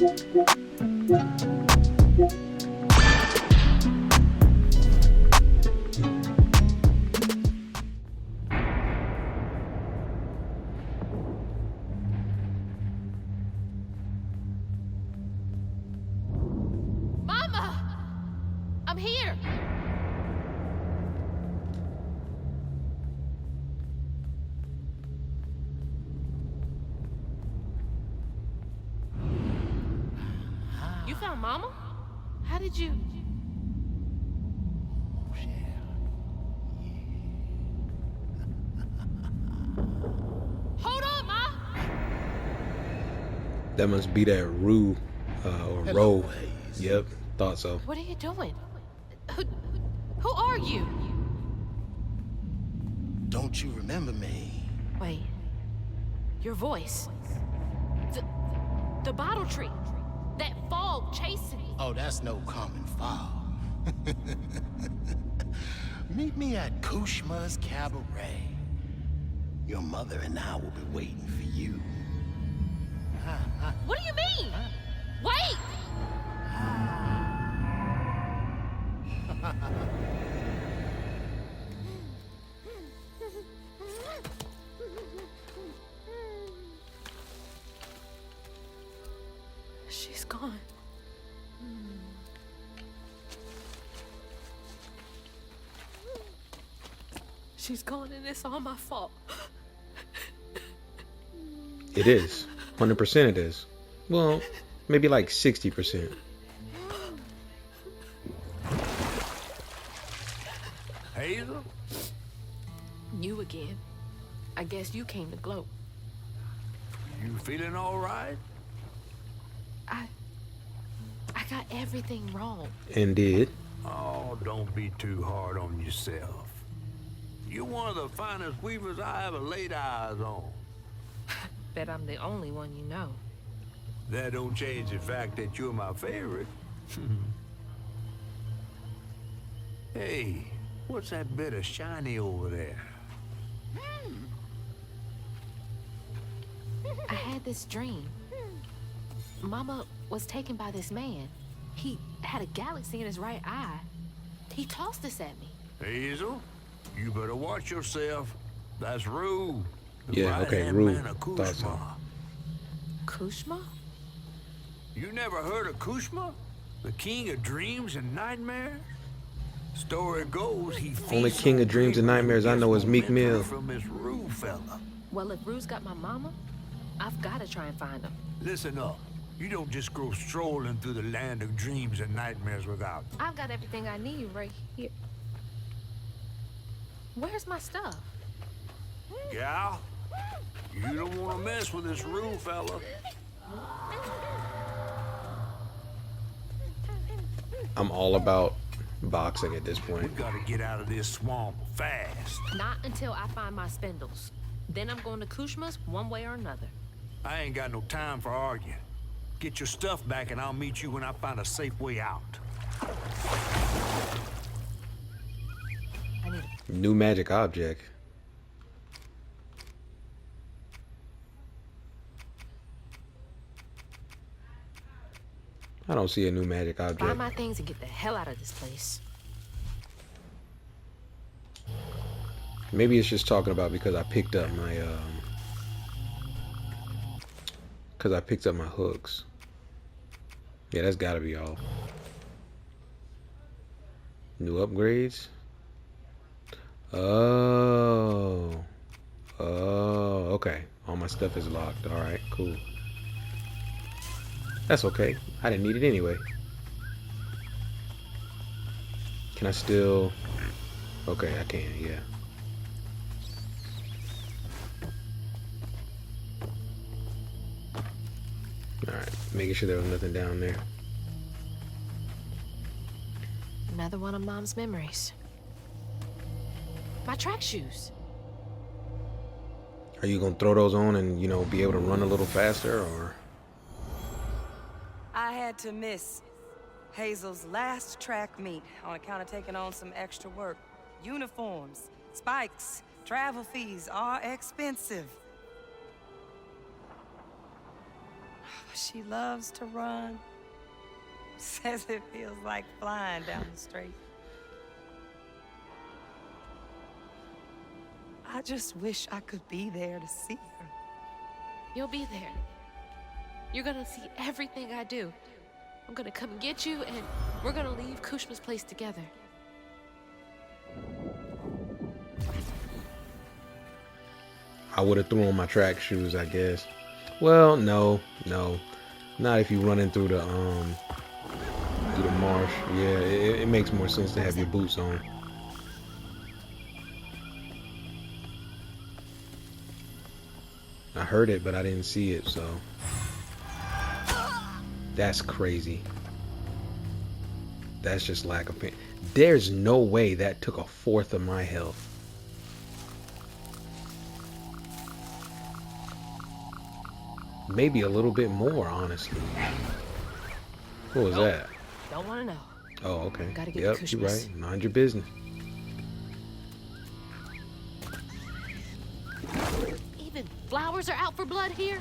Mama! I'm here! You found Mama? How did you... Hold on, Ma! That must be that Rue or Ro. Yep, thought so. What are you doing? Who are you? Don't you remember me? Wait. Your voice. The bottle tree. That fog chasing me. Oh, that's no common foul. Meet me at Kushma's Cabaret. Your mother and I will be waiting for you. What do you mean? Wait! She's gone. She's gone and it's all my fault. It is. 100% it is. Well, maybe like 60%. Hazel? You again. I guess you came to gloat. You feeling all right? I got everything wrong. And did. Oh, don't be too hard on yourself. You're one of the finest weavers I ever laid eyes on. Bet I'm the only one you know. That don't change the fact that you're my favorite. Hey, what's that bit of shiny over there? I had this dream. Mama was taken by this man. He had a galaxy in his right eye. He tossed this at me. Hazel, you better watch yourself. That's Rue. the Yeah, okay, right-hand Rue. man of Thought so. Kushma? You never heard of Kushma? The king of dreams and nightmares? Story goes he Only feasts king on of dreams and dreamers nightmares I gets know is Meek momentum Mill. From this Rue fella. Well, if Rue's got my mama, I've got to try and find him. Listen up. You don't just go strolling through the land of dreams and nightmares without. I've got everything I need right here. Where's my stuff? Gal, you don't want to mess with this Rue fella. I'm all about boxing at this We point. gotta get out of this swamp fast. Not until I find my spindles. Then I'm going to Kushma's one way or another. I ain't got no time for arguing. Get your stuff back and I'll meet you when I find a safe way out. I need New magic object. I don't see a new magic to object. find my things and get the hell out of this place. Maybe it's just talking about because I picked up my hooks. Yeah, that's gotta be all. New upgrades. Oh, okay. All my stuff is locked. All right, cool. That's okay. I didn't need it anyway. Can I still? Okay, I can. Yeah. Alright, making sure there was nothing down there. Another one of Mom's memories. My track shoes. Are you gonna throw those on and, you know, be able to run a little faster, or? I had to miss Hazel's last track meet on account of taking on some extra work. Uniforms, spikes, travel fees are expensive. She loves to run. Says it feels like flying down the street. I just wish I could be there to see her. You'll be there. You're gonna see everything I do. I'm gonna come get you, and we're gonna leave Kushma's place together. I would have thrown my track shoes, I guess. Well, no. Not if you running through the marsh. Yeah, it makes more sense to have your boots on. I heard it, but I didn't see it, so that's crazy. That's just lack of pain. There's no way that took a fourth of my health. Maybe a little bit more, honestly. What was that? Don't wanna know. Oh, okay. Gotta get Yep, the you're Kushmas. right. Mind your business. Even flowers are out for blood here?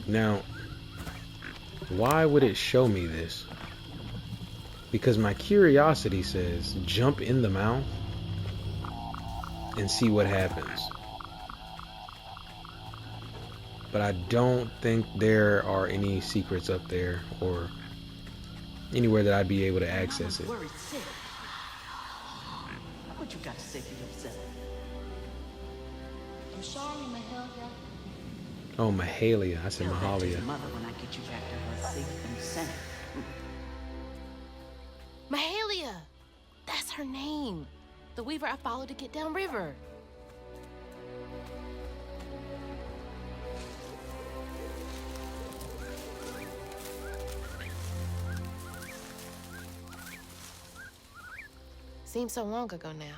Now, why would it show me this? Because my curiosity says jump in the mouth and see what happens. But I don't think there are any secrets up there or anywhere that I'd be able to access it. Worried sick. What you got to say for yourself? I'm sorry, Mahalia. Oh, Mahalia. I said Tell that to your Mahalia. mother when I get you back to her safe and sound. Mahalia! That's her name. The weaver I followed to get downriver. Seems so long ago now.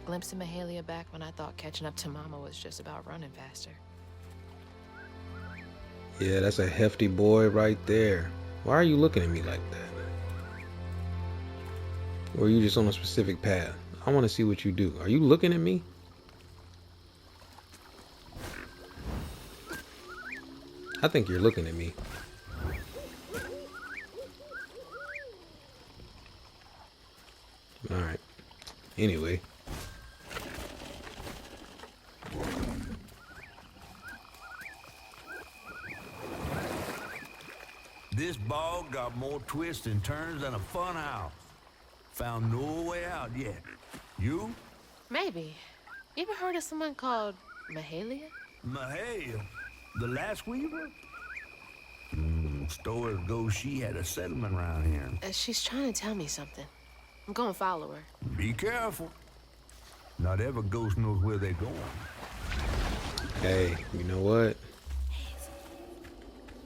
Glimpse of Mahalia back when I thought catching up to Mama was just about running faster. Yeah, that's a hefty boy right there. Why are you looking at me like that? Or are you just on a specific path? I want to see what you do. Are you looking at me? I think you're looking at me. Alright. Anyway. This bog got more twists and turns than a fun house. Found no way out yet. You? Maybe. You ever heard of someone called Mahalia? Mahalia, the last weaver? Stories go she had a settlement around here. She's trying to tell me something. I'm gonna follow her. Be careful. Not every ghost knows where they're going. Hey, you know what?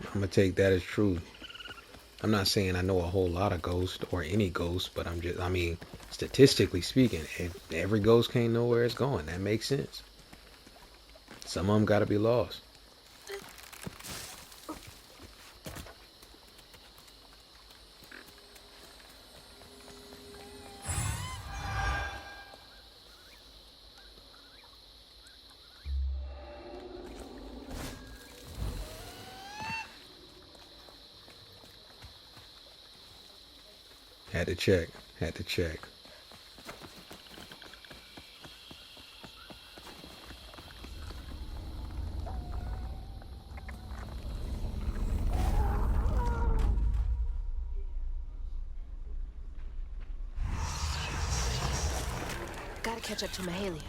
I'm gonna take that as true. I'm not saying I know a whole lot of ghosts or any ghosts, but I mean, statistically speaking, if every ghost can't know where it's going, that makes sense. Some of them gotta be lost. Had to check. Had to check. Gotta catch up to Mahalia.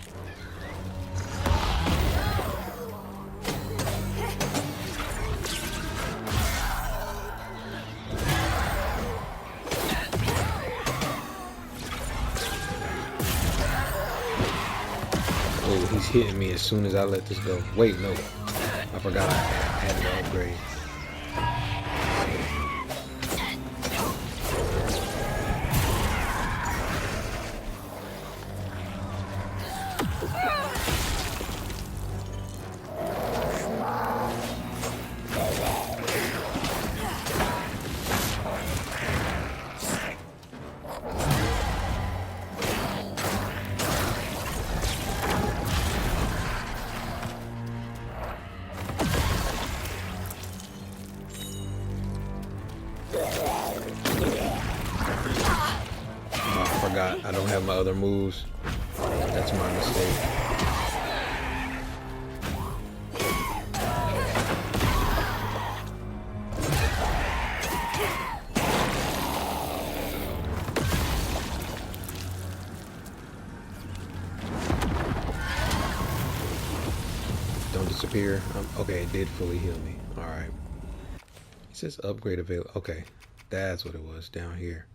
Oh, he's hitting me as soon as I let this go. Wait, no. I forgot I had an upgrade. don't have my other moves. That's my mistake. Don't disappear. Okay, it did fully heal me. Alright. It says upgrade available. Okay, that's what it was down here.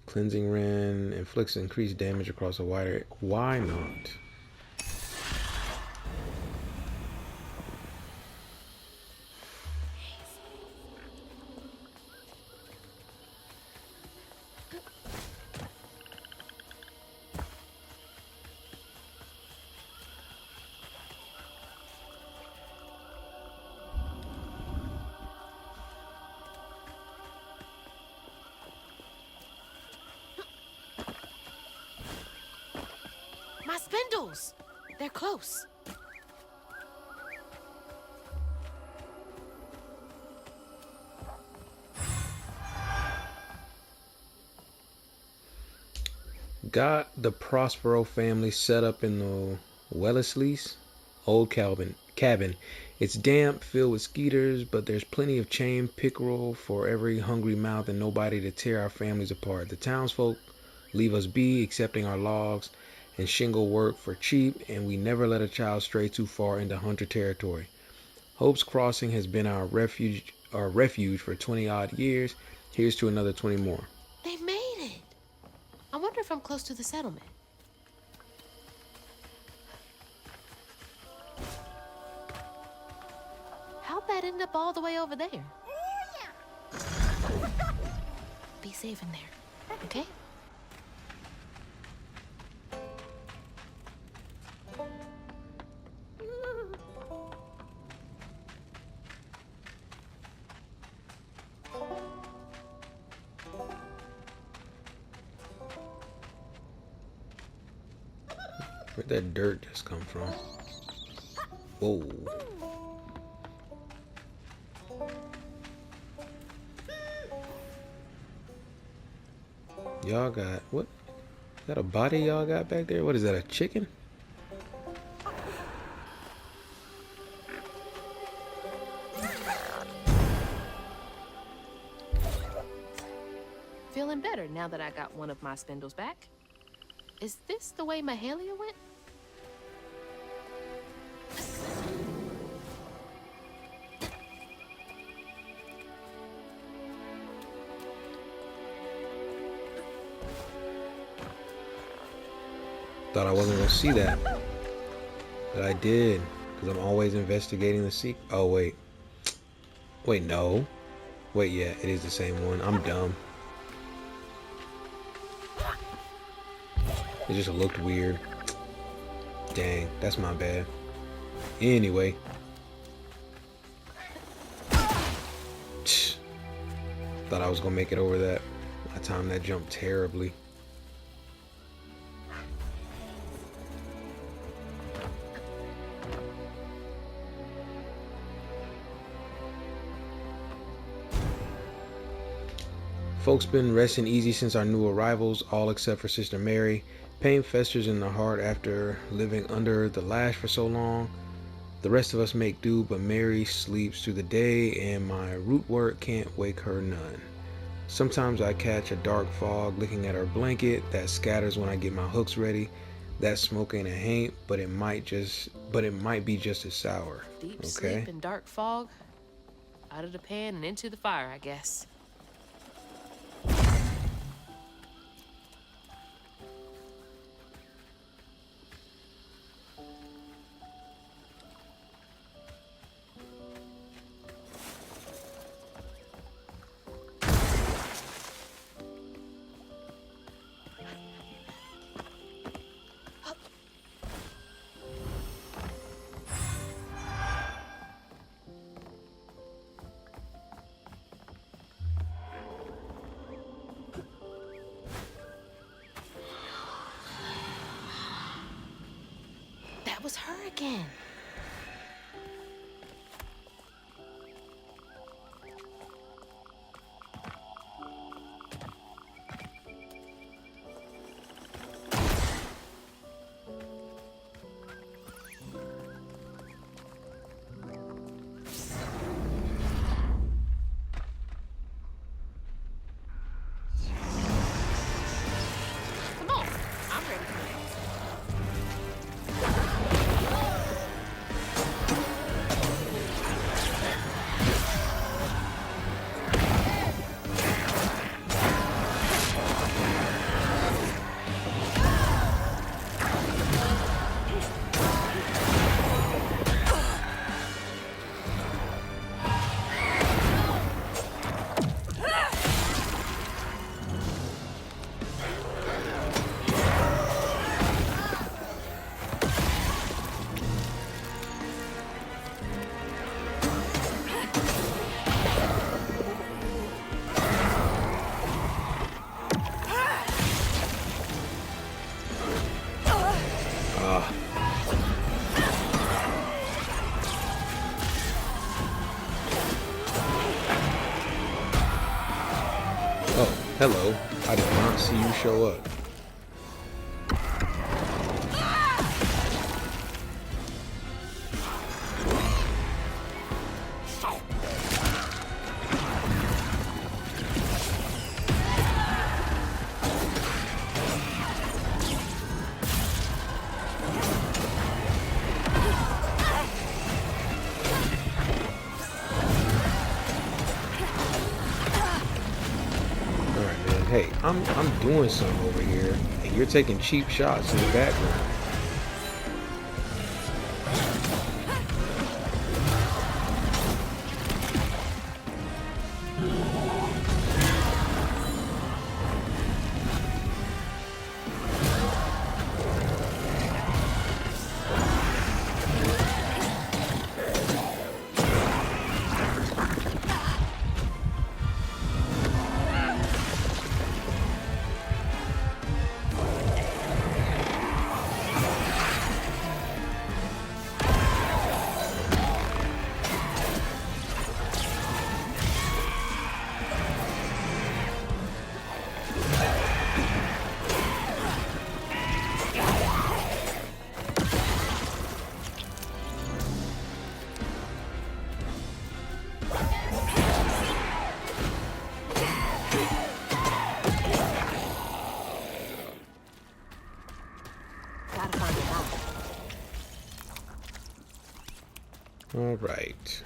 Cleansing Ren inflicts increased damage across a wider. Why not? My spindles! They're close. Got the Prospero family set up in the Wellesley's old cabin. It's damp, filled with skeeters, but there's plenty of chained pickerel for every hungry mouth and nobody to tear our families apart. The townsfolk leave us be, accepting our logs and shingle work for cheap, and we never let a child stray too far into hunter territory. Hope's Crossing has been our refuge for 20 odd years. Here's to another 20 more. They made it. I wonder if I'm close to the settlement. How'd that end up all the way over there? Be safe in there, okay? Where'd that dirt just come from? Whoa. Y'all got what? Is that a body y'all got back there? What is that, a chicken? Feeling better now that I got one of my spindles back. Is this the way Mahalia went? Thought I wasn't gonna see that, but I did, because I'm always investigating the secret. Oh wait, no, wait, yeah, it is the same one. I'm dumb. It just looked weird. Dang, that's my bad. Anyway, thought I was gonna make it over that. I timed that jump terribly. Folks been resting easy since our new arrivals, all except for Sister Mary. Pain festers in the heart after living under the lash for so long. The rest of us make do, but Mary sleeps through the day, and my root work can't wake her none. Sometimes I catch a dark fog looking at her blanket that scatters when I get my hooks ready. That smoke ain't a haint, but it might be just as sour. Deep sleep and dark fog. Out of the pan and into the fire, I guess. That was her again. Ah. Oh, hello. I did not see you show up. Hey, I'm doing something over here, and you're taking cheap shots in the background. Gotta find a mom. All right.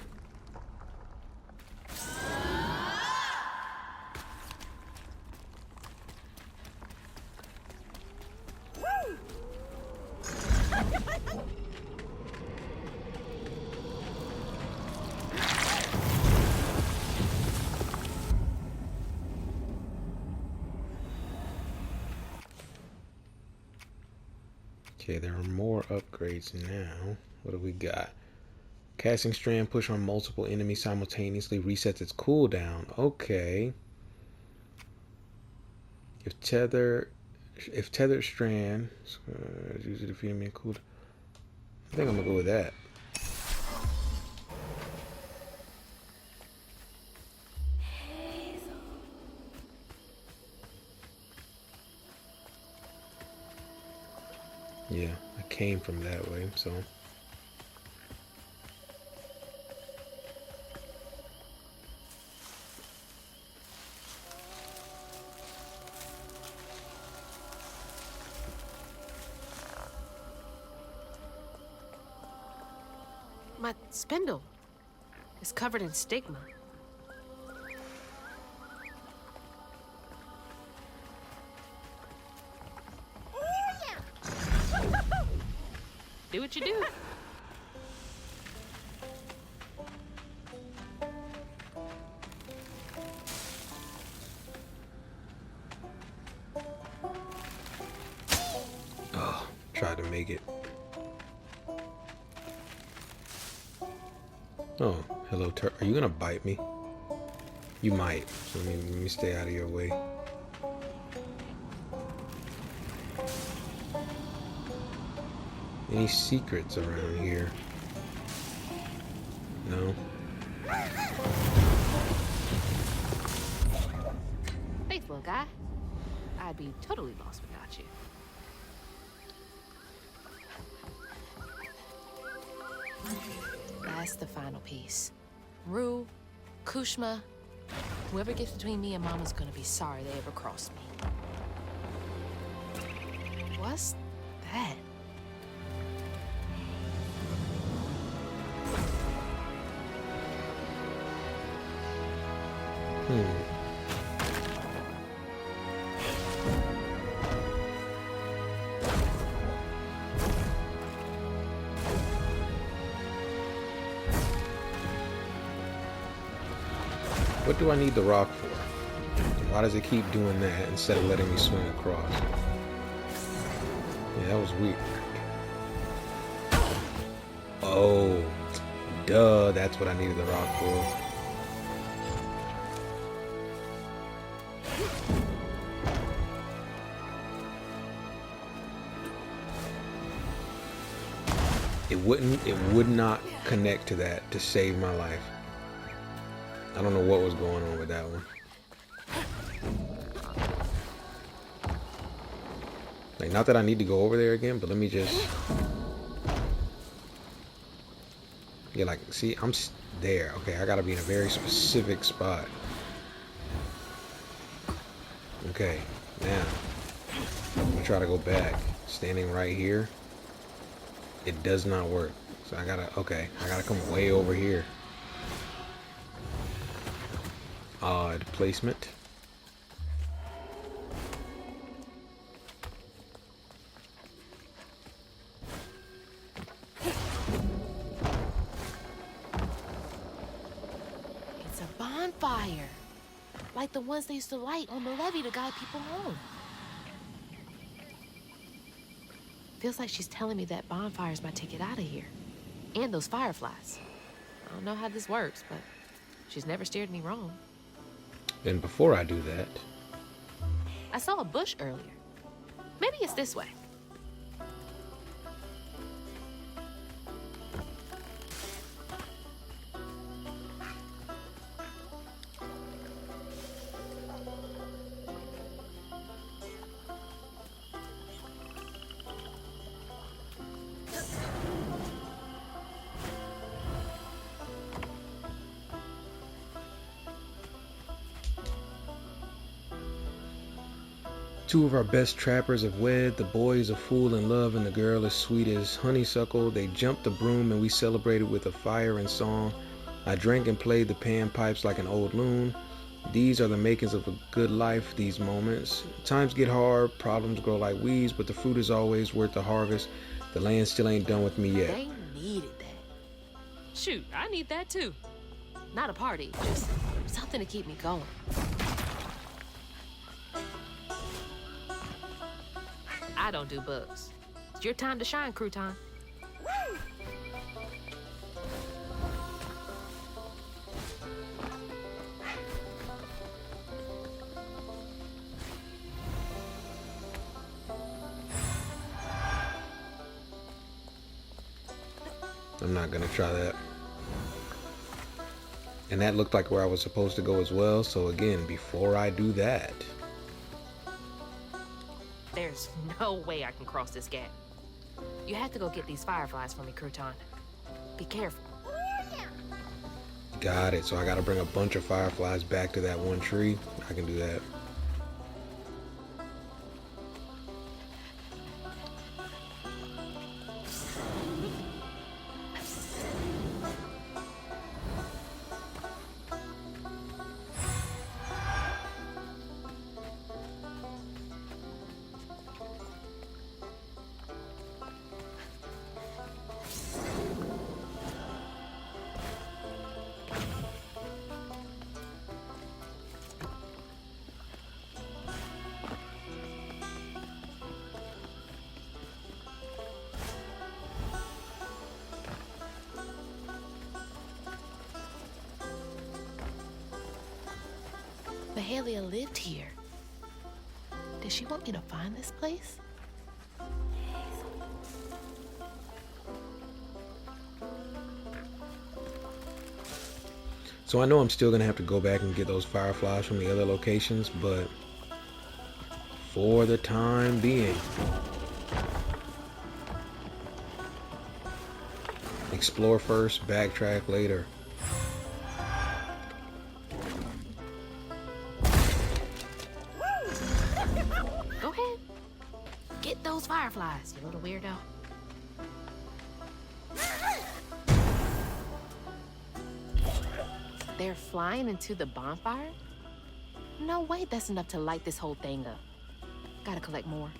Okay, there are more upgrades now. What do we got? Casting strand, push on multiple enemies simultaneously, resets its cooldown. Okay. If tethered strand, use it to defeat enemy cooldown. I think I'm gonna go with that. Yeah, I came from that way, so. My spindle is covered in stigma. Do what you do. Oh, tried to make it. Oh, hello, are you gonna bite me? You might. So let me stay out of your way. Any secrets around here? No. Thanks, little guy. I'd be totally lost without you. That's the final piece. Rue, Kushma, whoever gets between me and Mama's gonna be sorry they ever crossed me. What's that? What do I need the rock for? Why does it keep doing that instead of letting me swing across? Yeah, that was weird. Oh, duh, that's what I needed the rock for. It would not connect to that to save my life. I don't know what was going on with that one. Like, not that I need to go over there again, but let me just... Yeah, like, see, I'm there. Okay, I gotta be in a very specific spot. Okay, now, I'm gonna try to go back. Standing right here, it does not work. So I gotta come way over here. Odd placement. It's a bonfire. Like the ones they used to light on the levee to guide people home. Feels like she's telling me that bonfire's my ticket out of here. And those fireflies. I don't know how this works, but she's never steered me wrong. And before I do that, I saw a bush earlier. Maybe it's this way. two of our best trappers have wed. The boy is a fool in love and the girl is sweet as honeysuckle. They jumped the broom and we celebrated with a fire and song. I drank and played the panpipes like an old loon. These are the makings of a good life, these moments. Times get hard, problems grow like weeds, but the fruit is always worth the harvest. The land still ain't done with me yet. They needed that. Shoot, I need that too. Not a party, just something to keep me going. I don't do bugs. It's your time to shine, Crouton. I'm not gonna try that. And that looked like where I was supposed to go as well. So again, before I do that, There's no way I can cross this gap. You have to go get these fireflies for me, Crouton. Be careful. got it. So I gotta bring a bunch of fireflies back to that one tree. I can do that. Mahalia lived here. Did she want me to find this place? So I know I'm still gonna have to go back and get those fireflies from the other locations, but for the time being, explore first, backtrack later. Go ahead. Get those fireflies, you little weirdo. They're flying into the bonfire? No way that's enough to light this whole thing up. Gotta collect more.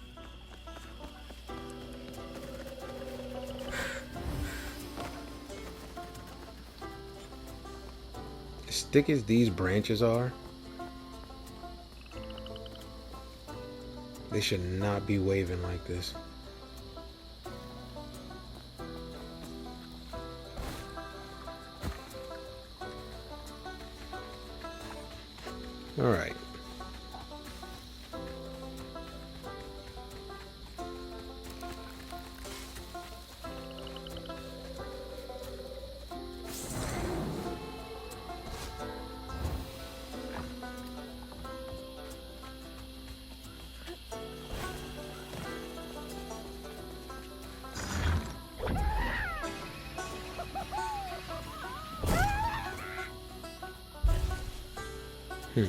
As thick as these branches are, they should not be waving like this. All right. Hmm.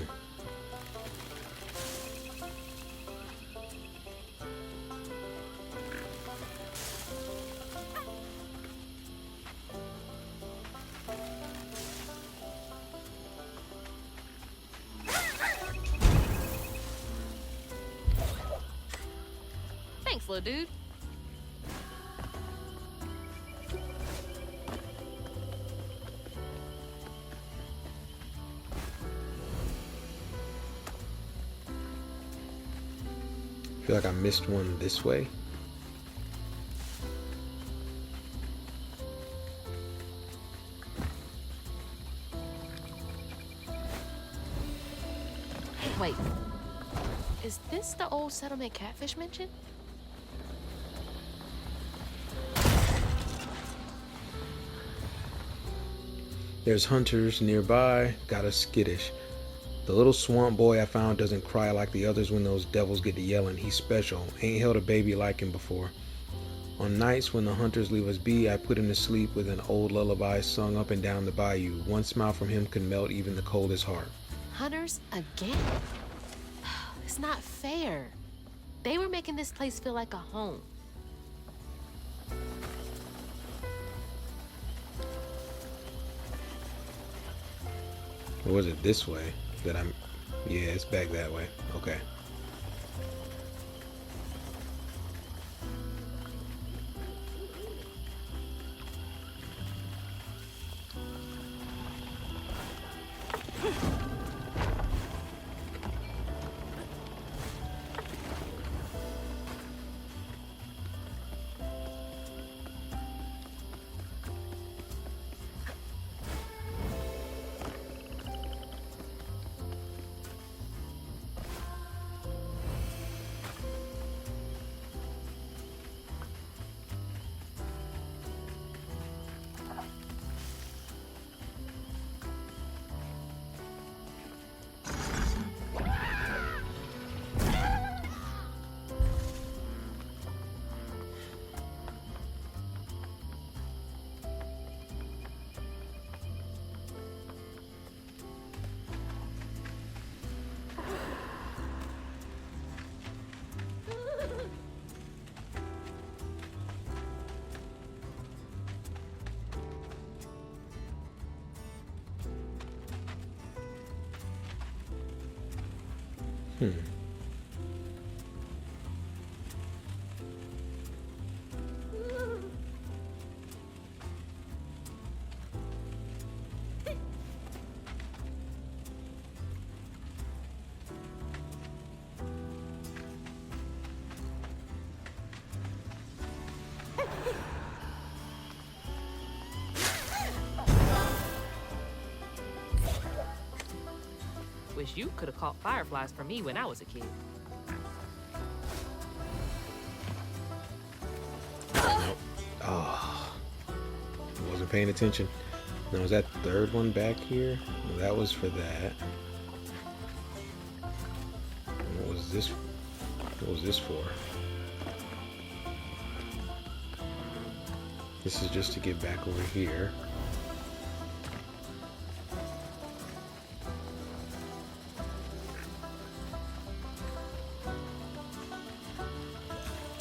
Thanks, little dude. I feel like I missed one this way. Wait. Is this the old settlement Catfish mentioned? There's hunters nearby. Got us skittish. The little swamp boy I found doesn't cry like the others when those devils get to yelling. He's special. Ain't held a baby like him before. On nights when the hunters leave us be, I put him to sleep with an old lullaby sung up and down the bayou. One smile from him could melt even the coldest heart. Hunters again? It's not fair. They were making this place feel like a home. Or was it this way that I'm... Yeah, it's back that way. Okay. Wish you could have caught fireflies for me when I was a kid. Oh, wasn't paying attention. Now, was that third one back here? No, that was for that. What was this? What was this for? This is just to get back over here.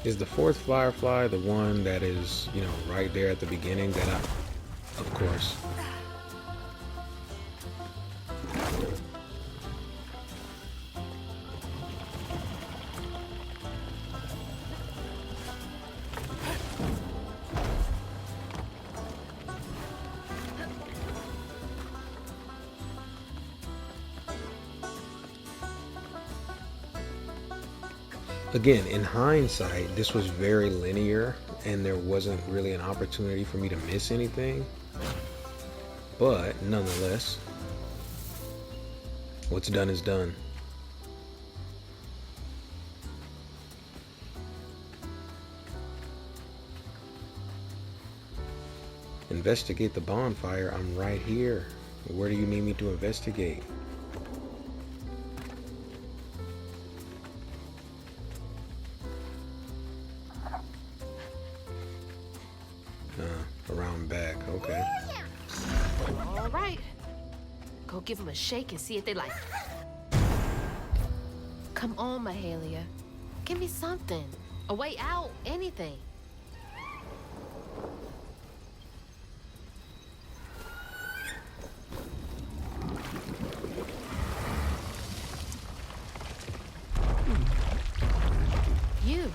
Is the fourth firefly the one that is, you know, right there at the beginning that I... Of course. Again, in hindsight, this was very linear and there wasn't really an opportunity for me to miss anything. But nonetheless, what's done is done. Investigate the bonfire. I'm right here. Where do you need me to investigate? Around back, okay. All right. Go give them a shake and see if they like it. Come on, Mahalia. Give me something. A way out, anything. You.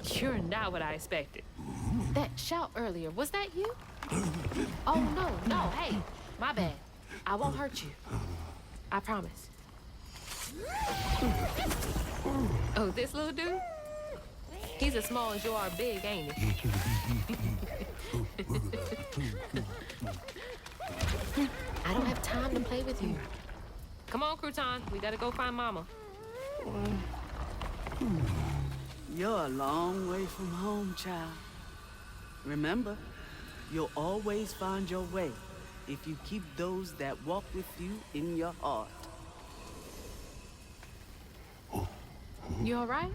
You're not what I expected. That shout earlier, was that you? Oh, no, hey, my bad. I won't hurt you. I promise. Oh, this little dude? He's as small as you are big, ain't he? I don't have time to play with you. Come on, Crouton. We gotta go find Mama. You're a long way from home, child. Remember, you'll always find your way if you keep those that walk with you in your heart. You all right?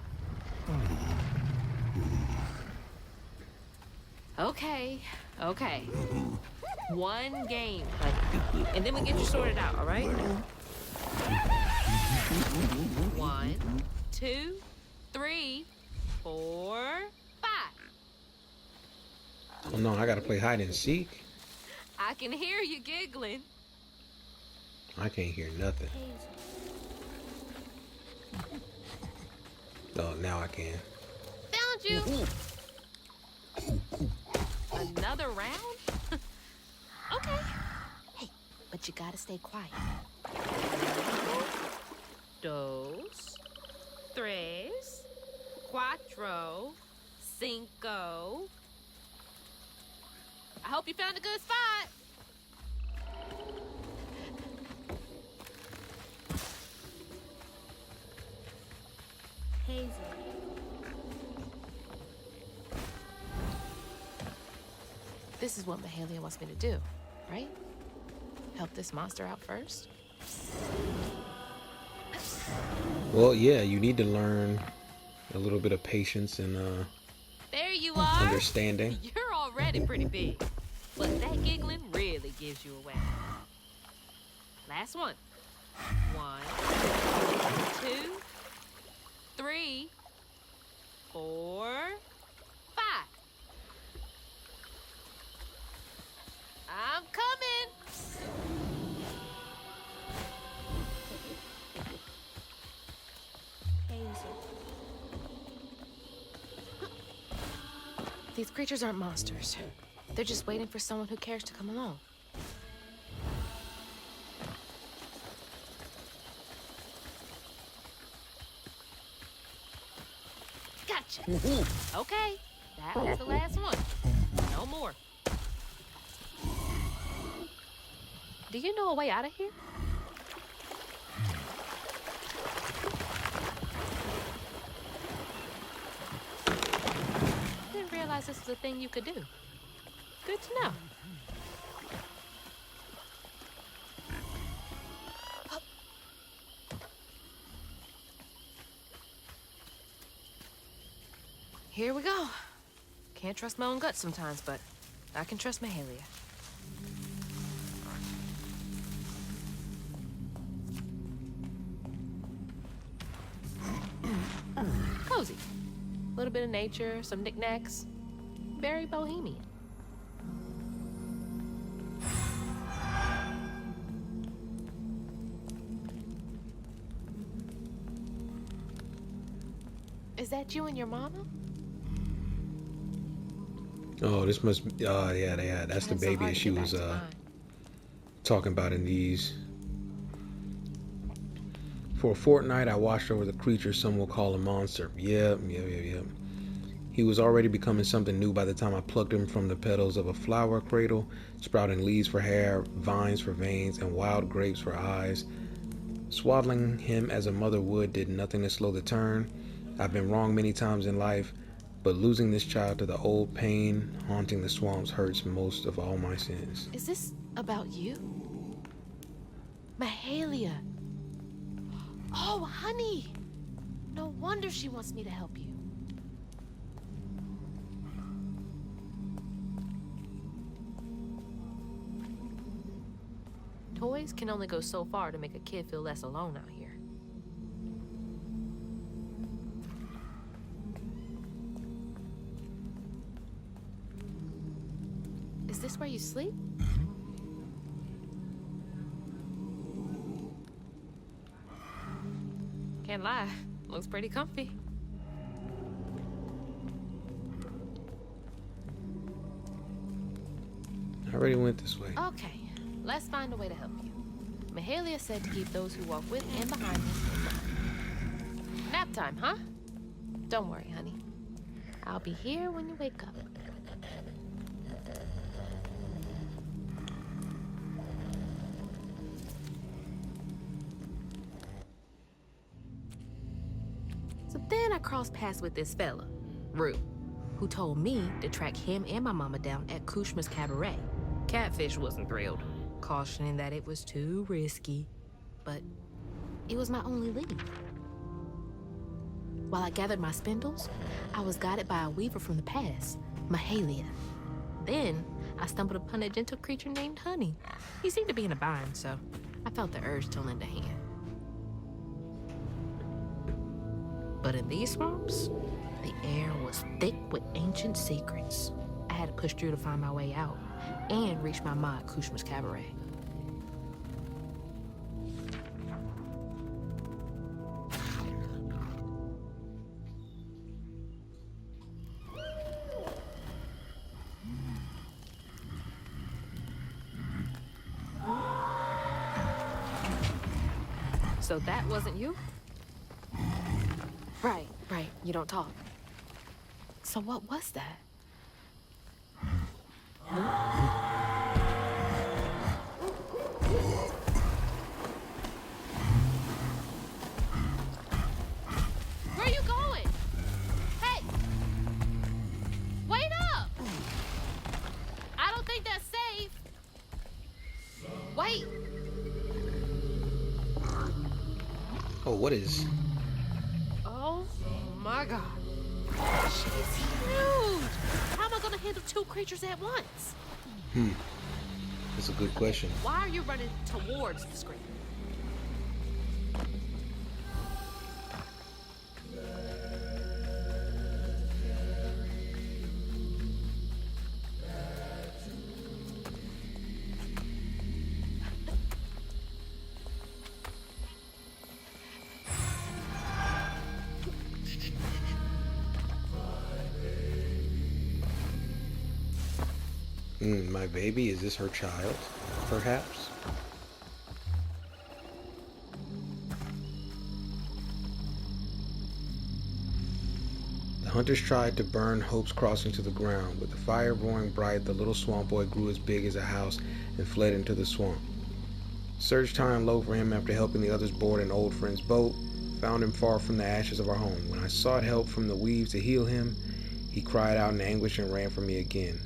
Okay. One game, honey. And then we get you sorted out, all right? 1, 2, 3, 4, 5. Oh no, I gotta play hide and seek. I can hear you giggling. I can't hear nothing. Oh, now I can. Found you. Another round? Okay. Hey, but you gotta stay quiet. Dos, tres, cuatro, cinco. I hope you found a good spot. Hazel. This is what Mahalia wants me to do, right? Help this monster out first? Well, yeah, you need to learn a little bit of patience and There you are. understanding. You're already pretty big. But that giggling really gives you away. Last one. 1, 2, 3, 4, 5. I'm coming. Hazel. These creatures aren't monsters. They're just waiting for someone who cares to come along. Gotcha. Okay, that was the last one. No more. Do you know a way out of here? Didn't realize this was a thing you could do. Good to know. Here we go. Can't trust my own gut sometimes, but I can trust Mahalia. Cozy. A little bit of nature, some knickknacks. Very bohemian. Is that you and your mama? Oh, this must be, yeah, that's the It's so baby hard that to she get back was to mine. talking about in these. For a fortnight, I watched over the creature some will call a monster. Yep. He was already becoming something new by the time I plucked him from the petals of a flower cradle, sprouting leaves for hair, vines for veins, and wild grapes for eyes. Swaddling him as a mother would did nothing to slow the turn. I've been wrong many times in life, but losing this child to the old pain haunting the swamps hurts most of all my sins. Is this about you? Mahalia. Oh, honey. No wonder she wants me to help you. Toys can only go so far to make a kid feel less alone out here. Is this where you sleep? Can't lie. Looks pretty comfy. I already went this way. Okay, let's find a way to help you. Mahalia said to keep those who walk with and behind him in mind. Nap time, huh? Don't worry, honey. I'll be here when you wake up. So then I crossed paths with this fella, Rue, who told me to track him and my mama down at Kushma's Cabaret. Catfish wasn't thrilled, cautioning that it was too risky, but it was my only lead. While I gathered my spindles, I was guided by a weaver from the past, Mahalia. Then I stumbled upon a gentle creature named Honey. He seemed to be in a bind, so I felt the urge to lend a hand. But in these swamps, the air was thick with ancient secrets. I had to push through to find my way out and reach my ma at Kushma's Cabaret. So that wasn't you? Right. You don't talk. So what was that? Where are you going? Hey! Wait up! I don't think that's safe. Wait! Oh, what is? Oh my god. She's huge! How am I gonna handle two creatures at once? That's a good question. Why are you running towards the screen? My baby, is this her child? Perhaps? The hunters tried to burn Hope's Crossing to the ground. With the fire roaring bright, the little swamp boy grew as big as a house and fled into the swamp. Search time low for him after helping the others board an old friend's boat. Found him far from the ashes of our home. When I sought help from the weaves to heal him, he cried out in anguish and ran from me again.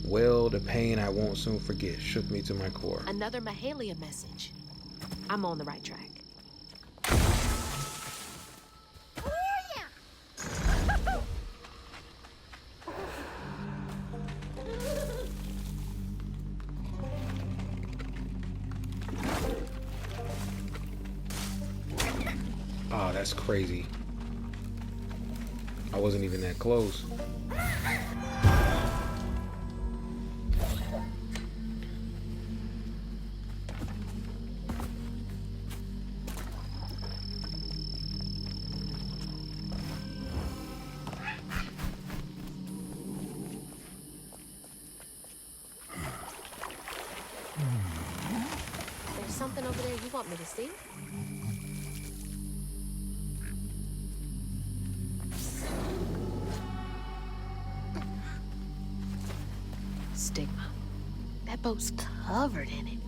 Well, the pain I won't soon forget shook me to my core. Another Mahalia message. I'm on the right track. Oh, that's crazy. I wasn't even that close. There's something over there you want me to see? Stigma. That boat's covered in it.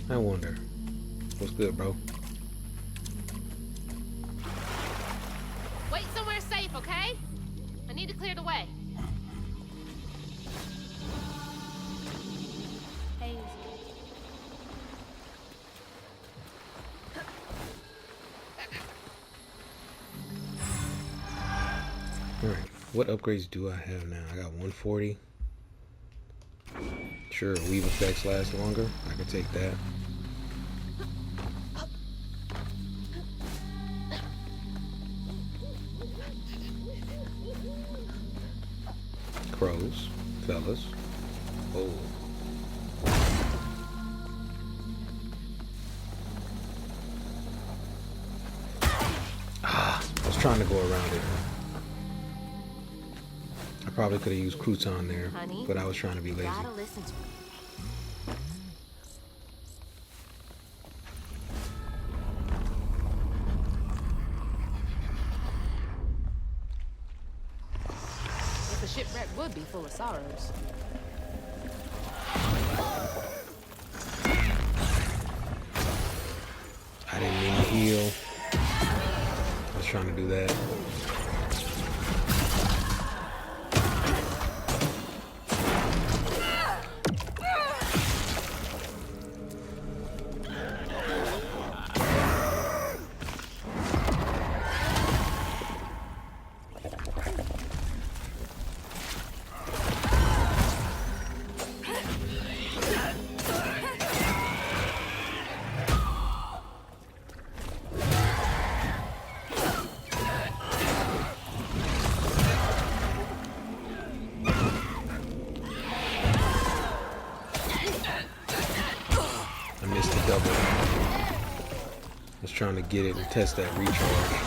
I wonder. What's good, bro? Wait somewhere safe, okay? I need to clear the way. Hazel. Alright, what upgrades do I have now? I got 140. Sure, weave effects last longer. I can take that. crows, fellas. Oh. I was trying to go around it. I probably could have used crouton there, Honey, but I was trying to be lazy. gotta listen to me. If a shipwreck would be full of sorrows. I didn't mean to heal. I was trying to do that. Trying to get it and test that recharge.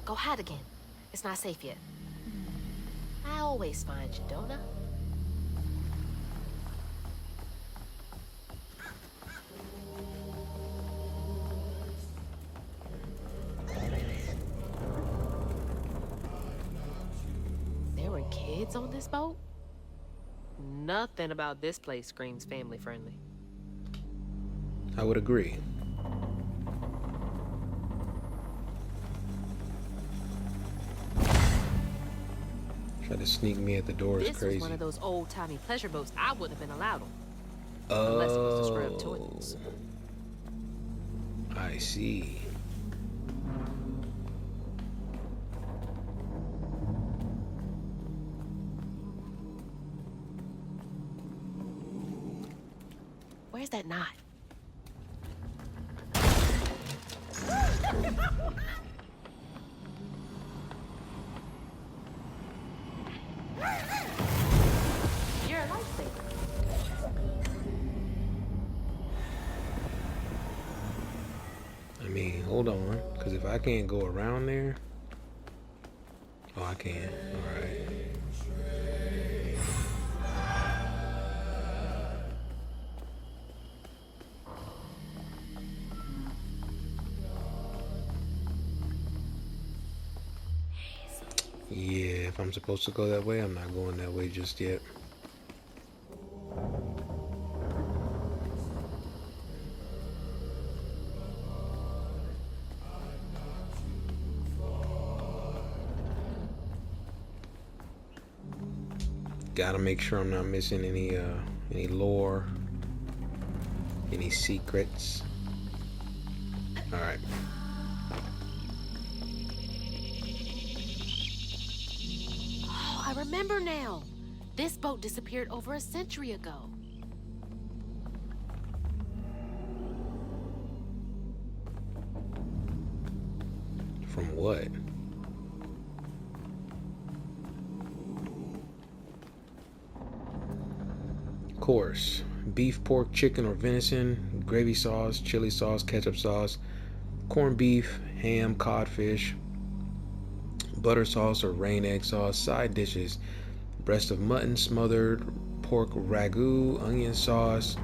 Go hide again. It's not safe yet. I always find you, don't I? There were kids on this boat? Nothing about this place screams family friendly. I would agree. Try to sneak me at the door is This crazy. was one of those old-timey pleasure boats I would have been allowed on. Unless it was to scrub toilets. I see. Where's that knot? You're a lifesaver. I mean, hold on, because if I can't go around there, oh, I can. All right. Yeah, if I'm supposed to go that way, I'm not going that way just yet. Gotta make sure I'm not missing any lore, any secrets. All right. Oh, I remember now. This boat disappeared over a century ago. From what? Course: beef, pork, chicken, or venison, gravy sauce, chili sauce, ketchup sauce, corned beef, ham, codfish, butter sauce or rain egg sauce. Side dishes: breast of mutton, smothered pork ragu, onion sauce,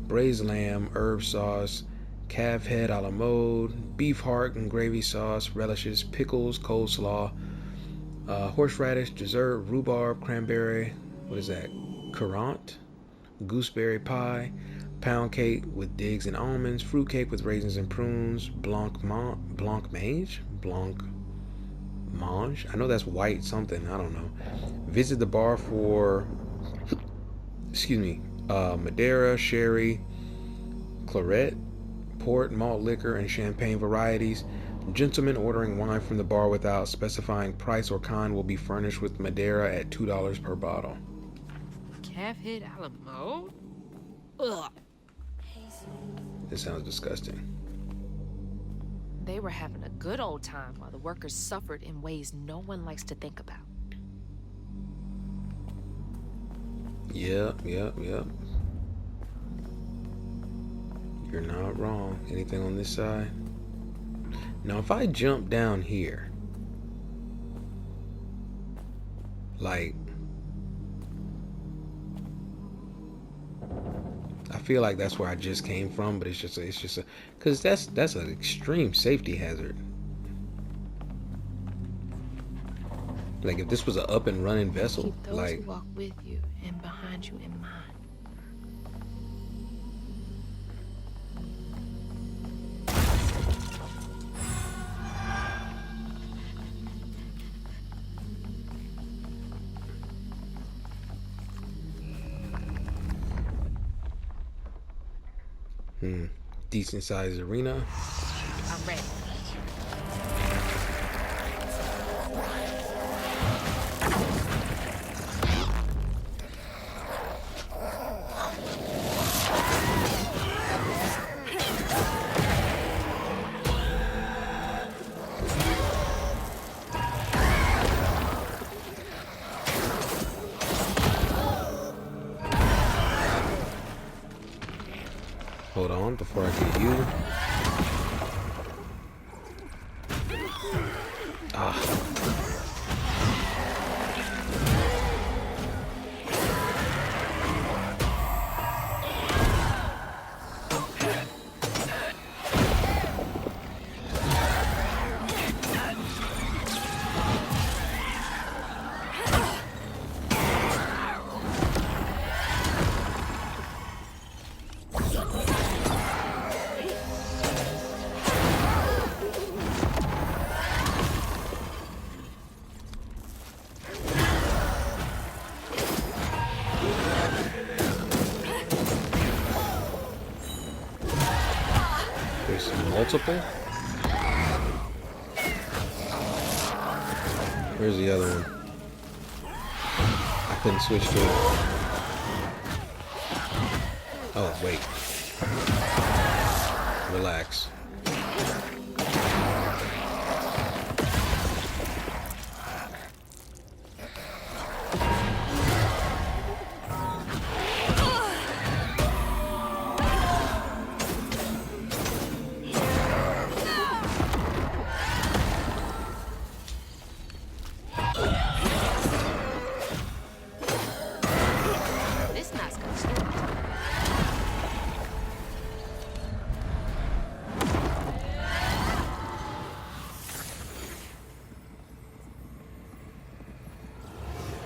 braised lamb, herb sauce, calf head a la mode, beef heart and gravy sauce, relishes, pickles, coleslaw, Horseradish, dessert, rhubarb, cranberry. What is that? Currant, gooseberry pie, pound cake with digs and almonds, fruit cake with raisins and prunes, blanc mange. I know that's white something. I don't know. Visit the bar for, Madeira, sherry, claret, port, malt liquor, and champagne varieties. Gentlemen ordering wine from the bar without specifying price or kind will be furnished with Madeira at $2 per bottle. Calf head a la mode? Ugh. This sounds disgusting. They were having a good old time while the workers suffered in ways no one likes to think about. Yep. You're not wrong. Anything on this side? Now, if I jump down here, like, I feel like that's where I just came from, but it's just a, because that's an extreme safety hazard. Like, if this was an up and running vessel, Keep those like, who walk with you and behind you in mind. decent sized arena. I'm ready. Hold on before I get you. There's multiple. Where's the other one? I couldn't switch to it. Oh, wait. Relax. This knot's gonna start.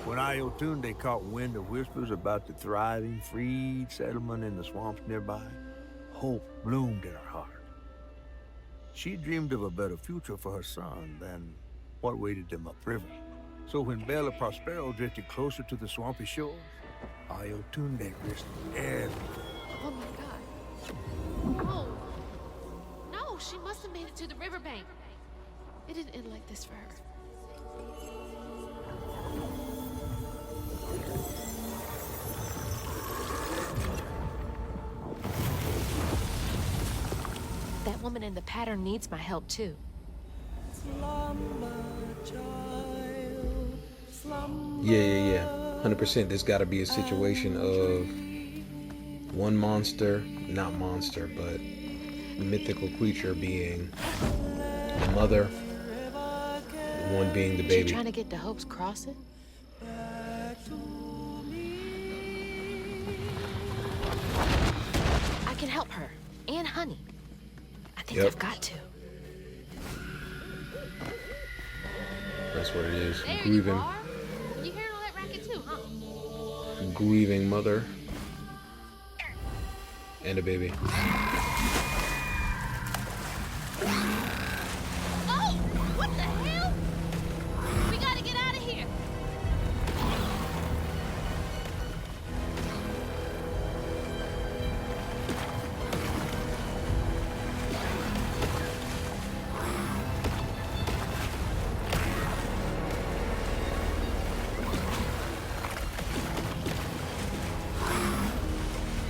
When Iotunde caught wind of whispers about the thriving, freed settlement in the swamps nearby, hope bloomed in her heart. She dreamed of a better future for her son than what waited them upriver. So when Bella Prospero drifted closer to the swampy shores, Iotunde risked everything. Oh my god. No. No, she must have made it to the riverbank. It didn't end like this for her. That woman in the pattern needs my help too. Yeah. 100%. There's got to be a situation of one monster, not monster, but mythical creature being the mother, one being the She baby. trying to get to Hope's Crossing? I can help her and Honey. I think Yep. I've got to. Press what it is. There you Grieving, are. You hearing all that racket too, huh? grieving mother and a baby. Oh! What the hell? We gotta get out of here.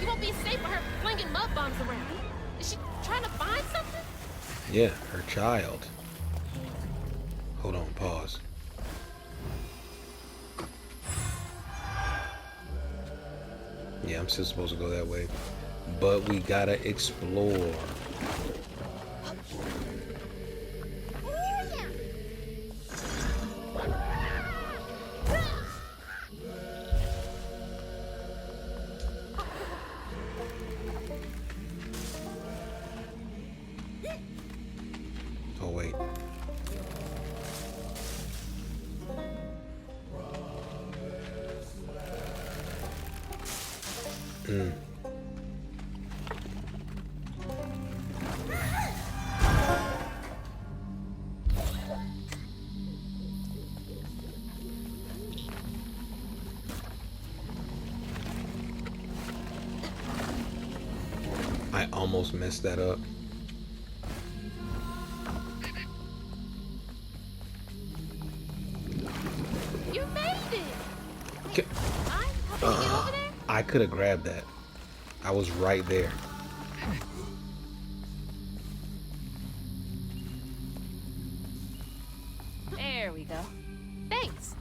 You won't be safe with her flinging mud bombs around. Is she trying to find something? Yeah, her child. Hold on, pause. Yeah, I'm still supposed to go that way. But we gotta explore. Oh, wait. I almost messed that up. You made it. K- I help you get over there? I could have grabbed that. I was right there. There we go. Thanks.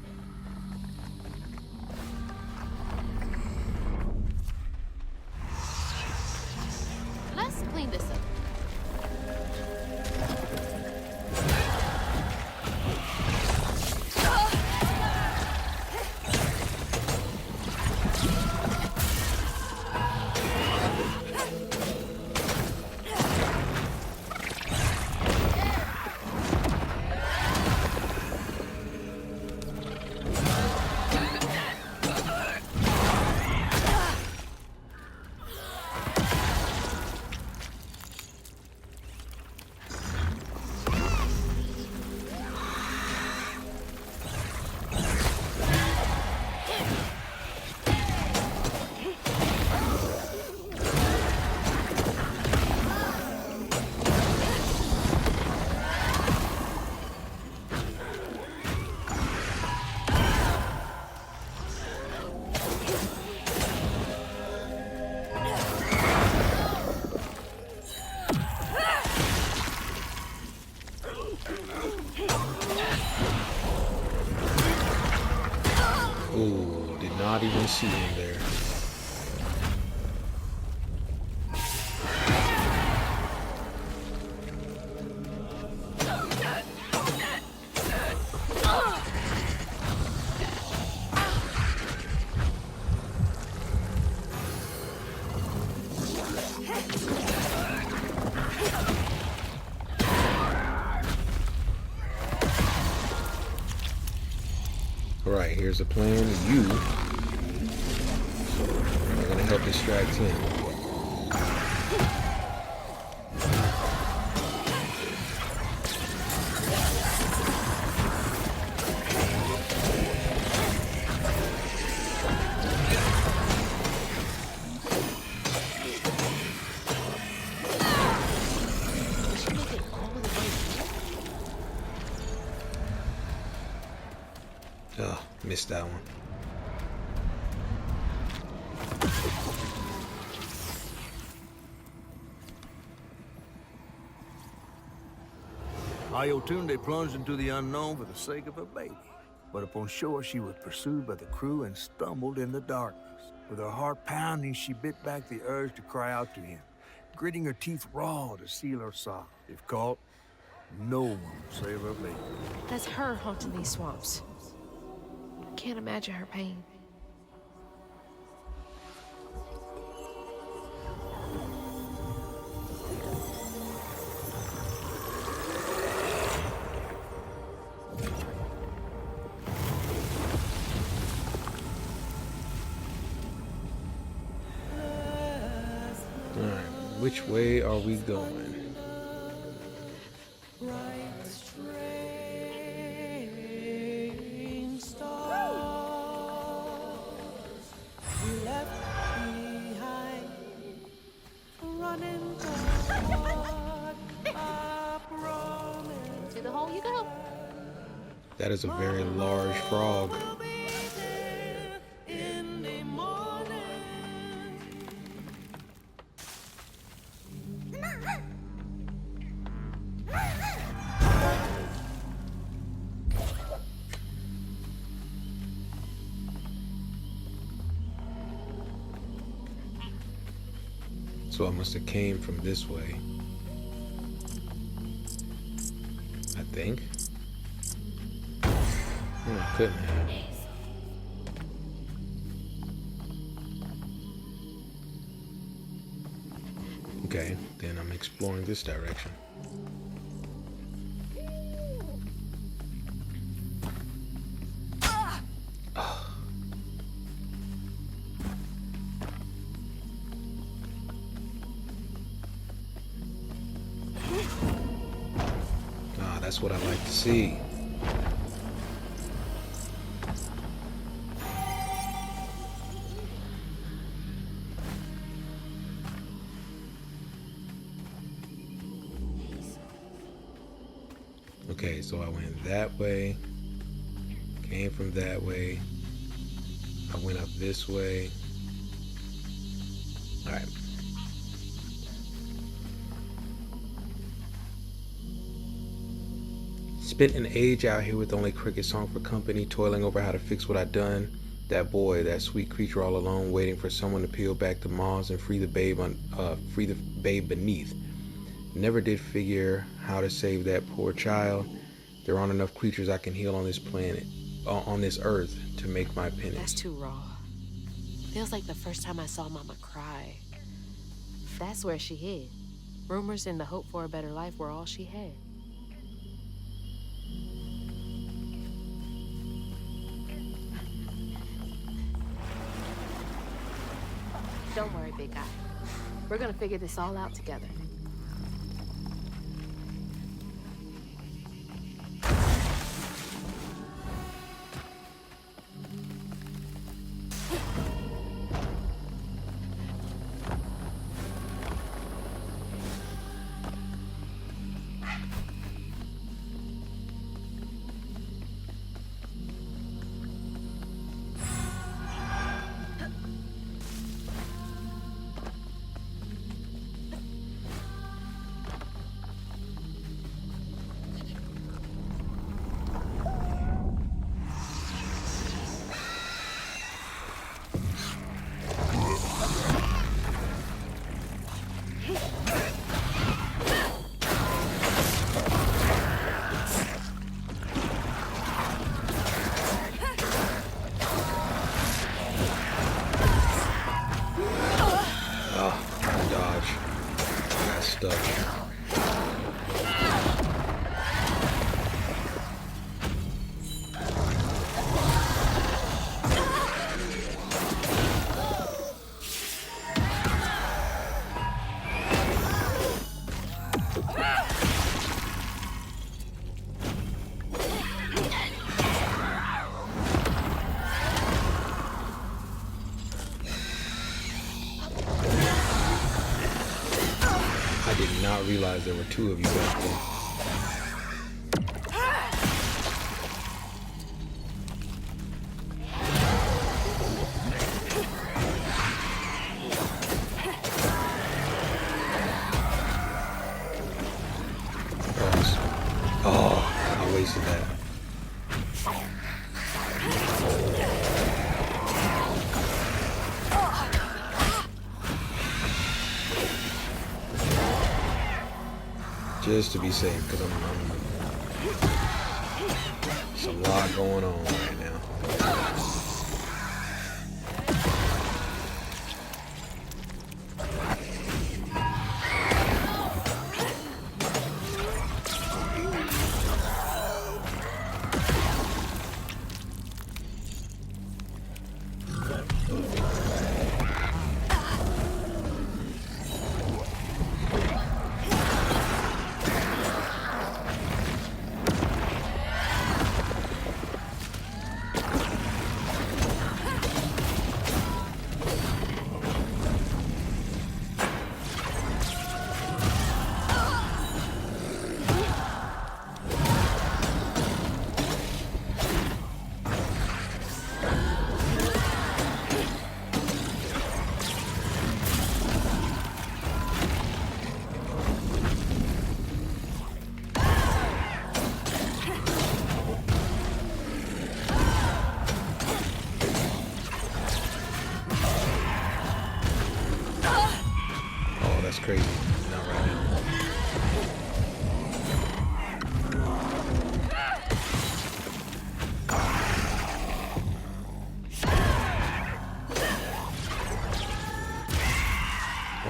Let's clean this up. Ooh, did not even see him there. Alright, here's a plan. You are gonna help distract him. Oh, missed that one. Ayotunde plunged into the unknown for the sake of her baby. But upon shore, she was pursued by the crew and stumbled in the darkness. With her heart pounding, she bit back the urge to cry out to him, gritting her teeth raw to seal her sob. If caught, no one will save her baby. That's her haunting these swamps. I can't imagine her pain. which way are we going? To the hole you go. That is a very large frog. So I must have came from this way. I think. I couldn't have. Okay, then I'm exploring this direction. That's what I like to see. Okay, so I went that way, came from that way, I went up this way. All right. Spent an age out here with only Cricket Song for company, toiling over how to fix what I done. That boy, that sweet creature all alone, waiting for someone to peel back the maws and free the babe beneath. Never did figure how to save that poor child. There aren't enough creatures I can heal on this planet, on this earth, to make my penance. That's too raw. Feels like the first time I saw Mama cry. That's where she hid. Rumors and the hope for a better life were all she had. Don't worry, big guy. We're gonna figure this all out together. I realized there were two of you back there. Oh, I wasted that. Just to be safe, because there's a lot going on right now.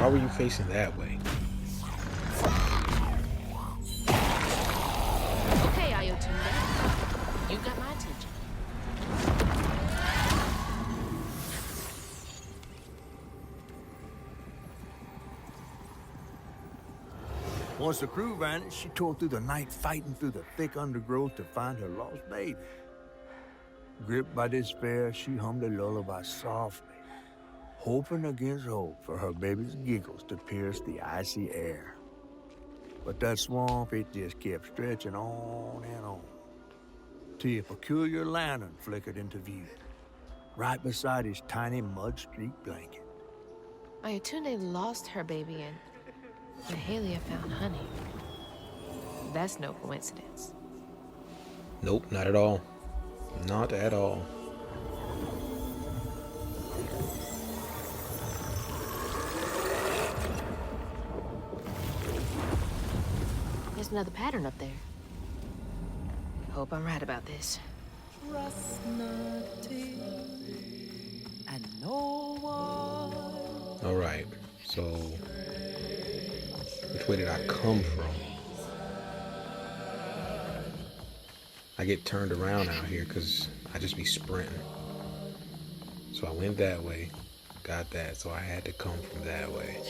Why were you facing that way? Okay, Ayotunde. You got my attention. Once the crew vanished, she tore through the night fighting through the thick undergrowth to find her lost baby. Gripped by despair, she hummed a lullaby softly, hoping against hope for her baby's giggles to pierce the icy air. But that swamp, it just kept stretching on and on, till a peculiar lantern flickered into view, right beside his tiny mud-streaked blanket. Ayotunde lost her baby and Mahalia found honey. That's no coincidence. Nope, not at all. Not at all. There's another pattern up there. Hope I'm right about this. Trust nothing and no one. All right. So, which way did I come from? I get turned around out here because I just be sprinting. So I went that way, got that, so I had to come from that way.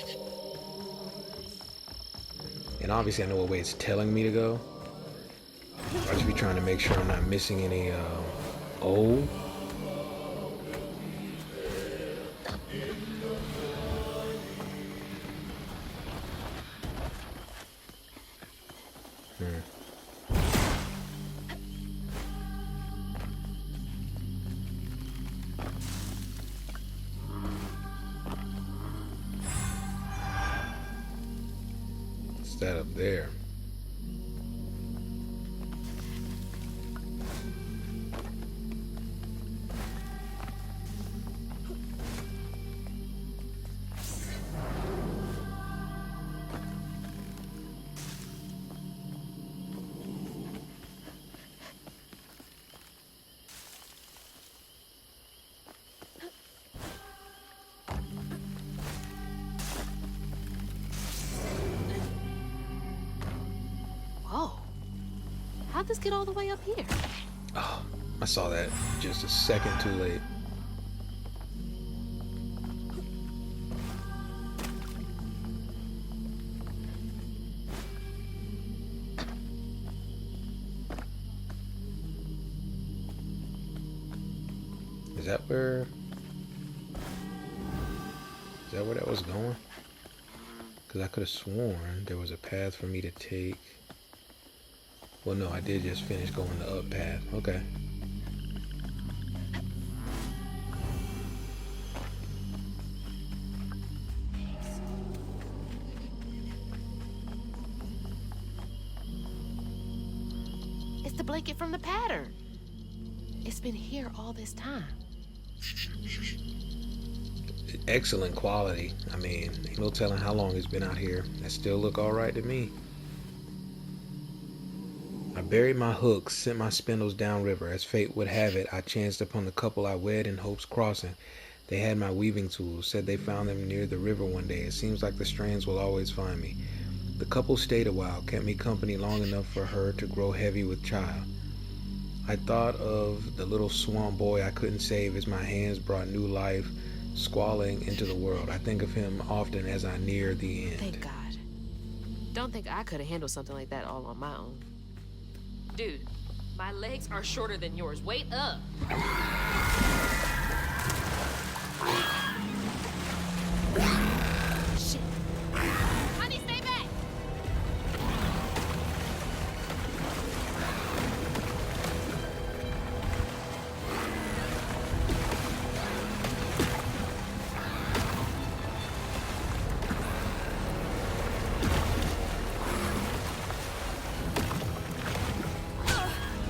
And obviously I know what way it's telling me to go. I just be trying to make sure I'm not missing any, oh. What's that up there? Whoa. How'd this get all the way up here? Oh, I saw that just a second too late. Is that where that was going? Because I could have sworn there was a path for me to take. Well, no, I did just finish going the up path. Okay. It's the blanket from the pattern. It's been here all this time. Excellent quality. I mean, ain't no telling how long it's been out here. That still look all right to me. I buried my hooks, sent my spindles downriver. As fate would have it, I chanced upon the couple I wed in Hope's Crossing. They had my weaving tools, said they found them near the river one day. It seems like the strands will always find me. The couple stayed a while, kept me company long enough for her to grow heavy with child. I thought of the little swamp boy I couldn't save as my hands brought new life squalling into the world. I think of him often as I near the end. Thank God. Don't think I could have handled something like that all on my own. Dude, my legs are shorter than yours. Wait up. Shit. Honey, stay back.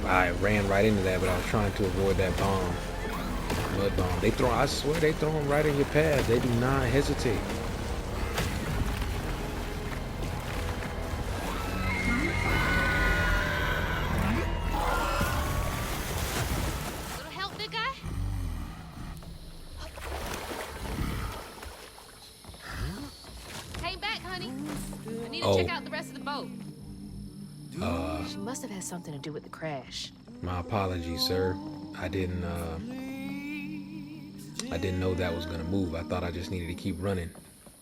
I ran right into that, but I was trying to avoid that bomb. Mud bomb. I swear they throw them right in your path. They do not hesitate. Little help, big guy? must have had something to do with the crash. My apologies, sir. I didn't know that was gonna move. I thought I just needed to keep running.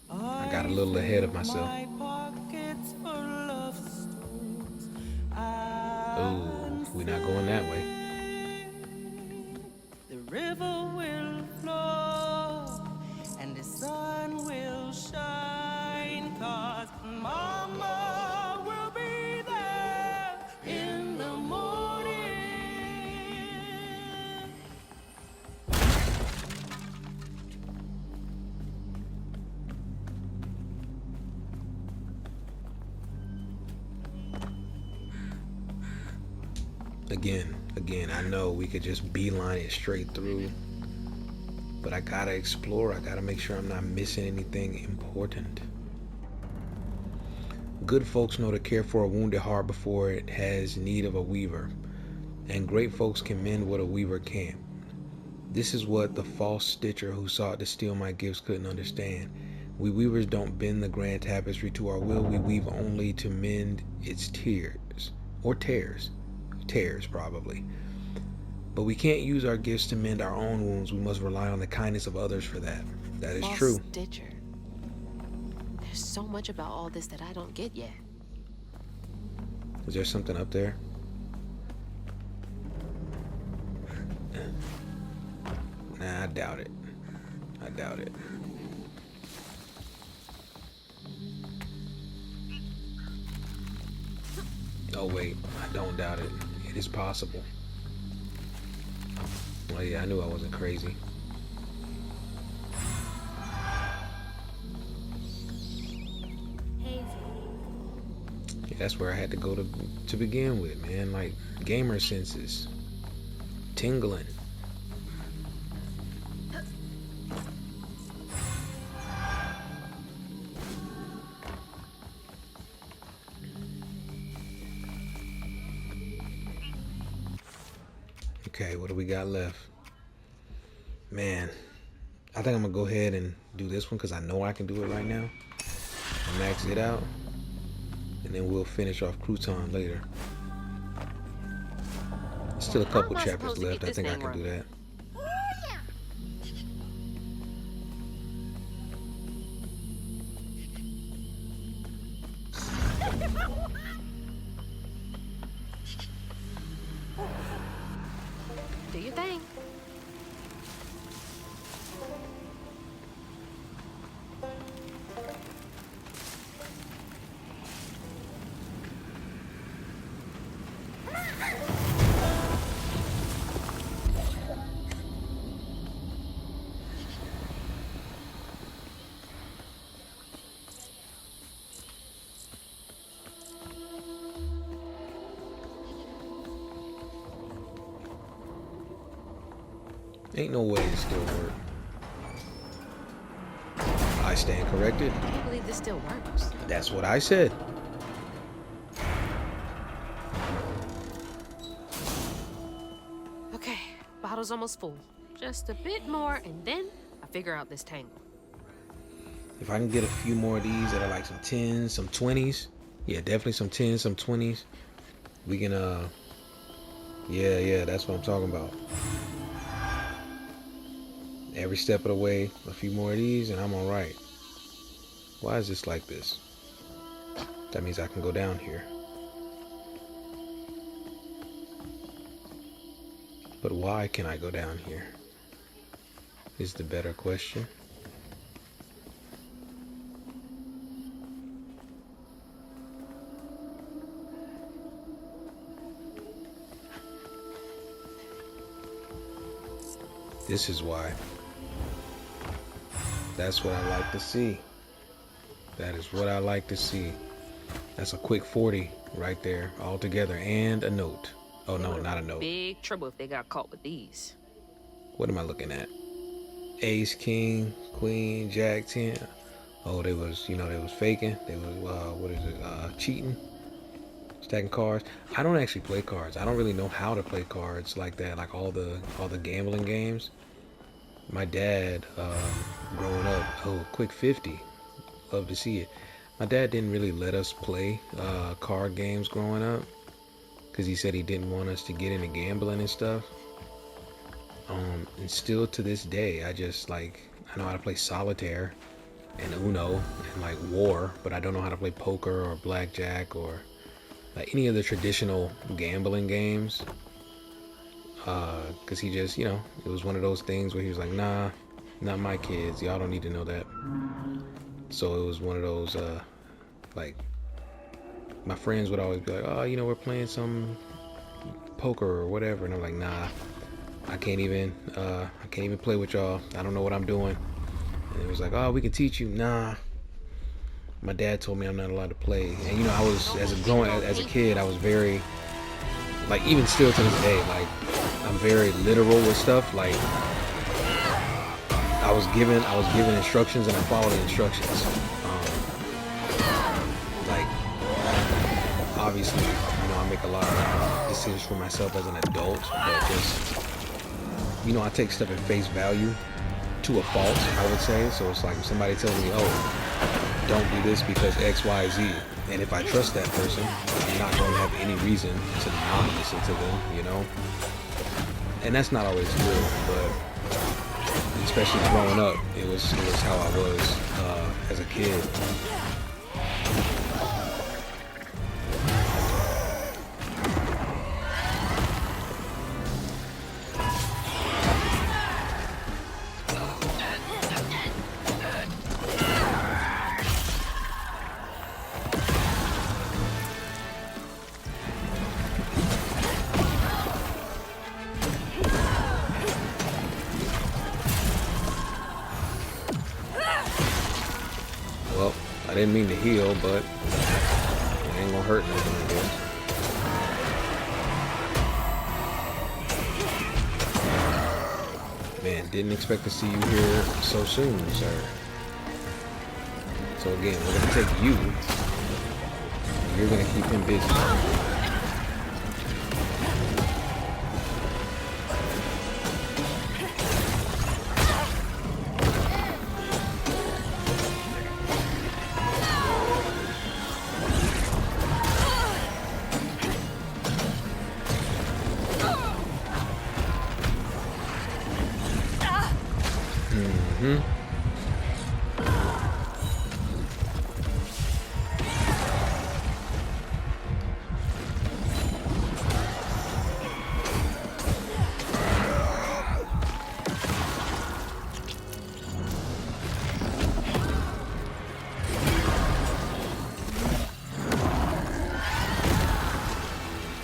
I got a little ahead of myself. Oh, we're not going that way. The river will flow and the sun will shine, 'cause Mama will be there in the morning. Again, I know we could just beeline it straight through, but I gotta explore. I gotta make sure I'm not missing anything important. Good folks know to care for a wounded heart before it has need of a weaver, and great folks can mend what a weaver can't. This is what the false stitcher who sought to steal my gifts couldn't understand. We weavers don't bend the grand tapestry to our will. We weave only to mend its tears, or tears probably. But we can't use our gifts to mend our own wounds. We must rely on the kindness of others for that. That is False true. Stitcher. There's so much about all this that I don't get yet. Is there something up there? Nah, I doubt it. I doubt it. Oh wait, I don't doubt it. It is possible. Oh yeah, I knew I wasn't crazy. Hazel. Yeah, that's where I had to go to begin with, man. Like gamer senses. Tingling. Okay, what do we got left? Man, I think I'm gonna go ahead and do this one because I know I can do it right now. Max it out, and then we'll finish off Crouton later. Still a couple How am I chapters supposed to left. get I this think I thing can do that. Do your thing. Ain't no way it still work. I stand corrected. I can't believe this still works. That's what I said. Okay, bottle's almost full. Just a bit more, and then I figure out this tangle. If I can get a few more of these that are like some 10s, some 20s. Yeah, definitely some 10s, some 20s. We can, yeah, that's what I'm talking about. Every step of the way, a few more of these, and I'm all right. Why is this like this? That means I can go down here. But why can I go down here? Is the better question. This is why. That's what I like to see. That is what I like to see. That's a quick 40 right there all together, and a note. Oh no, not a note. Big trouble if they got caught with these. What am I looking at? Ace, king, queen, jack, 10. Oh, they was, they was faking. They was, cheating, stacking cards. I don't actually play cards. I don't really know how to play cards like that, like all the gambling games. My dad, growing up, quick 50. Love to see it. My dad didn't really let us play card games growing up. because he said he didn't want us to get into gambling and stuff. And still to this day, I just like, I know how to play solitaire and Uno and like War, but I don't know how to play poker or blackjack or like any of the traditional gambling games. Because he just, you know, it was one of those things where he was like, nah, not my kids. Y'all don't need to know that. So it was one of those, like, my friends would always be like, oh, you know, we're playing some poker or whatever. And I'm like, nah, I can't even play with y'all. I don't know what I'm doing. And it was like, oh, we can teach you. Nah. My dad told me I'm not allowed to play. And, you know, I was, as a kid, I was very, like, even still to this day, like, I'm very literal with stuff. Like, I was given instructions and I followed the instructions. Like, obviously, you know, I make a lot of decisions for myself as an adult, but just, you know, I take stuff at face value to a fault, I would say. So it's like if somebody tells me, oh, don't do this because X, Y, Z, and if I trust that person, I'm not going to have any reason to not listen to them, you know? And that's not always good, but especially growing up, it was how I was as a kid. Well, I didn't mean to heal, but it ain't gonna hurt nothing, I guess. Man, didn't expect to see you here so soon, sir. So again, we're gonna take you, and you're gonna keep him busy.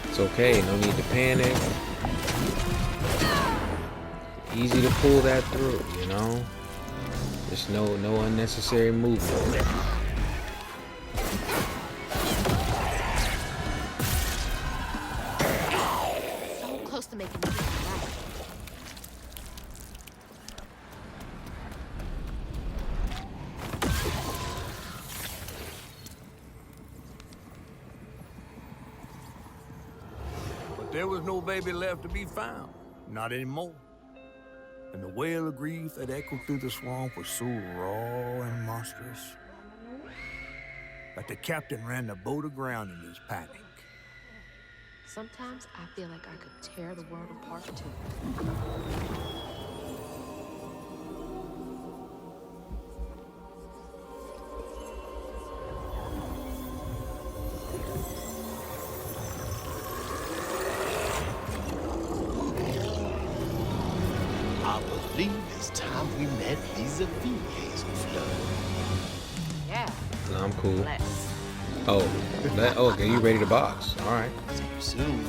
It's okay, no need to panic. Easy to pull that through, you know? Just no unnecessary movement. So close to making it right. But there was no baby left to be found. Not anymore. And the wail of grief that echoed through the swamp was so raw and monstrous that the captain ran the boat aground in his panic. Sometimes I feel like I could tear the world apart too. I believe it's time we met vis-a-vis Hazel Flood. Yeah. No, I'm cool. Let's. Oh, okay, you ready to box? All right. See you soon.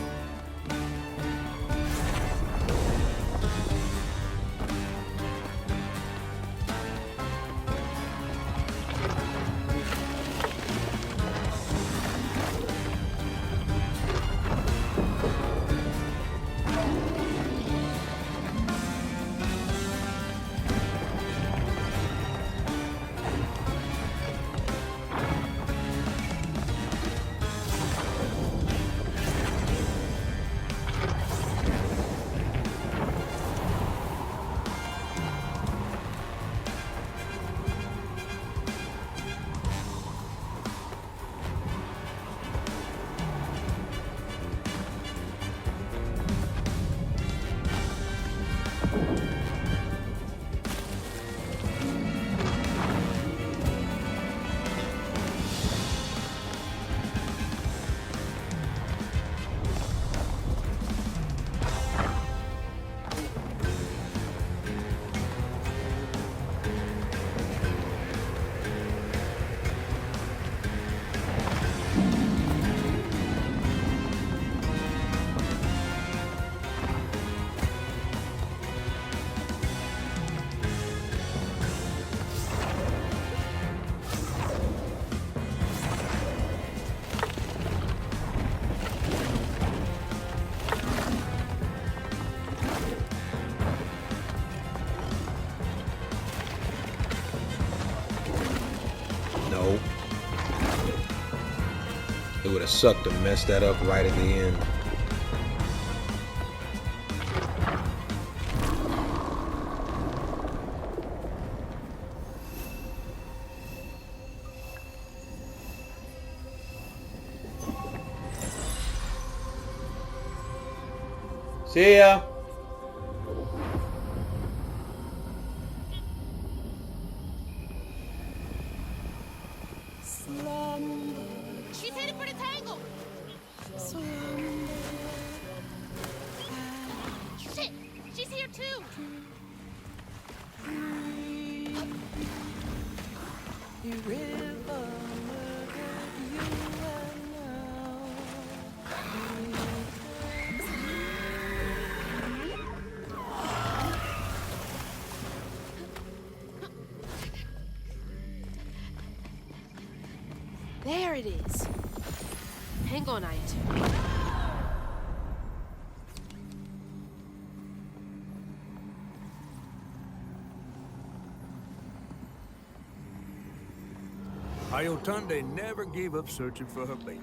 suck to mess that up right at the end. See ya. She's headed for the tangle. Shit, she's here too. There it is. Hang on, Ayato. Ayotunde never gave up searching for her baby.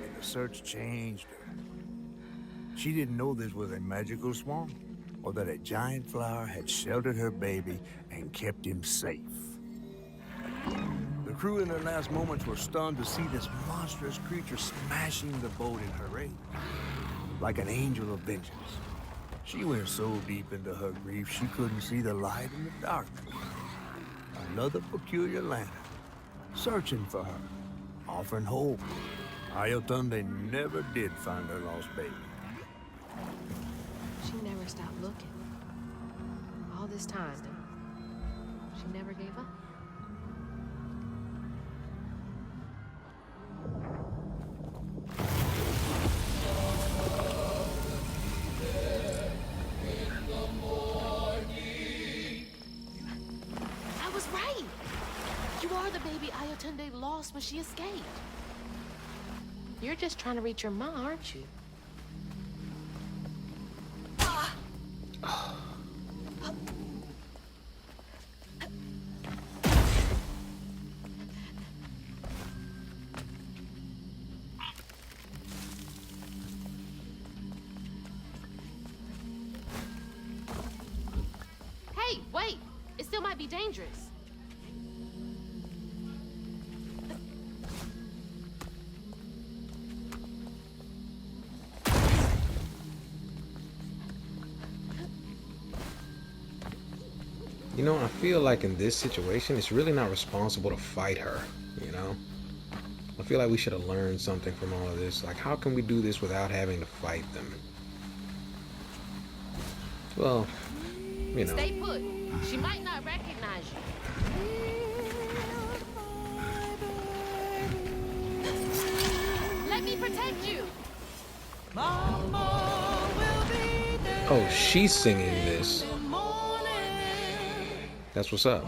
And the search changed her. She didn't know this was a magical swamp, or that a giant flower had sheltered her baby and kept him safe. The crew in their last moments were stunned to see this monstrous creature smashing the boat in her rage, like an angel of vengeance. She went so deep into her grief she couldn't see the light in the darkness. Another peculiar lantern, searching for her, offering hope. Ayotunde never did find her lost baby. She never stopped looking. All this time, she never gave up. I was right. You are the baby Ayotunde lost when she escaped. You're just trying to reach your ma, aren't you? Hey, wait! It still might be dangerous. You know, I feel like in this situation, it's really not responsible to fight her, you know? I feel like we should have learned something from all of this. Like, how can we do this without having to fight them? Well, you know. Stay put. She might not recognize you. Let me protect you. Oh, she's singing this. That's what's up.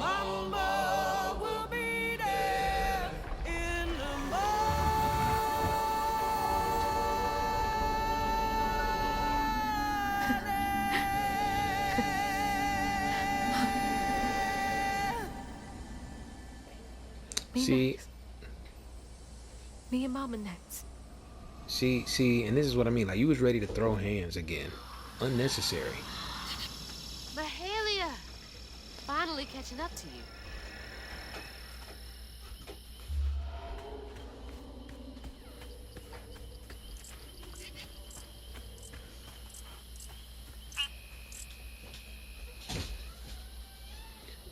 See, me and Mama next. see, and this is what I mean. Like, you was ready to throw hands again. Unnecessary. Mahalia, finally catching up to you.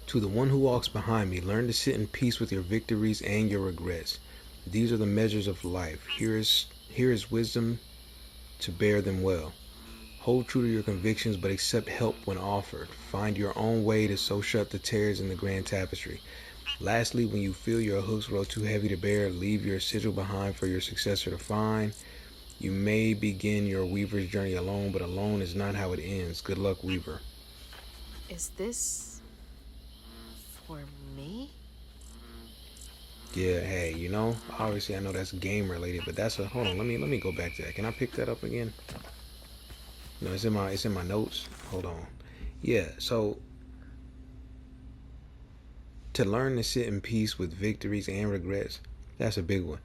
To the one who walks behind me, learn to sit in peace with your victories and your regrets. These are the measures of life. Here is wisdom to bear them well. Hold true to your convictions, but accept help when offered. Find your own way to sew shut the tears in the grand tapestry. Lastly, when you feel your hooks grow too heavy to bear, leave your sigil behind for your successor to find. You may begin your weaver's journey alone, but alone is not how it ends. Good luck, Weaver. Is this for me? Yeah, hey, you know, obviously I know that's game related, but that's a hold on, let me go back to that. Can I pick that up again? No, it's in my notes. Hold on. Yeah, so to learn to sit in peace with victories and regrets, that's a big one.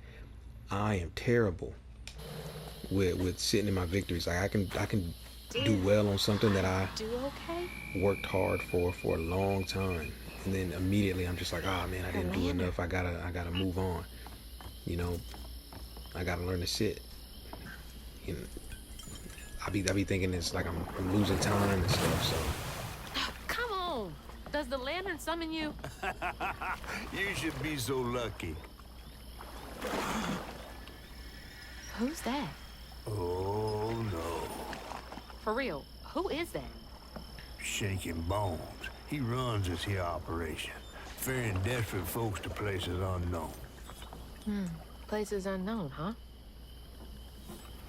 I am terrible with sitting in my victories. Like I can do well on something that I Do okay? worked hard for a long time, and then immediately I'm just like, ah, man, I didn't do enough. I gotta move on. You know, I gotta learn to sit. You know, I be thinking it's like I'm losing time and stuff. So Come on. Does the lantern summon you? You should be so lucky. Who's that? Oh, no. For real, who is that? Shaking Bones. He runs this here operation, ferrying desperate folks to places unknown. Places unknown, huh?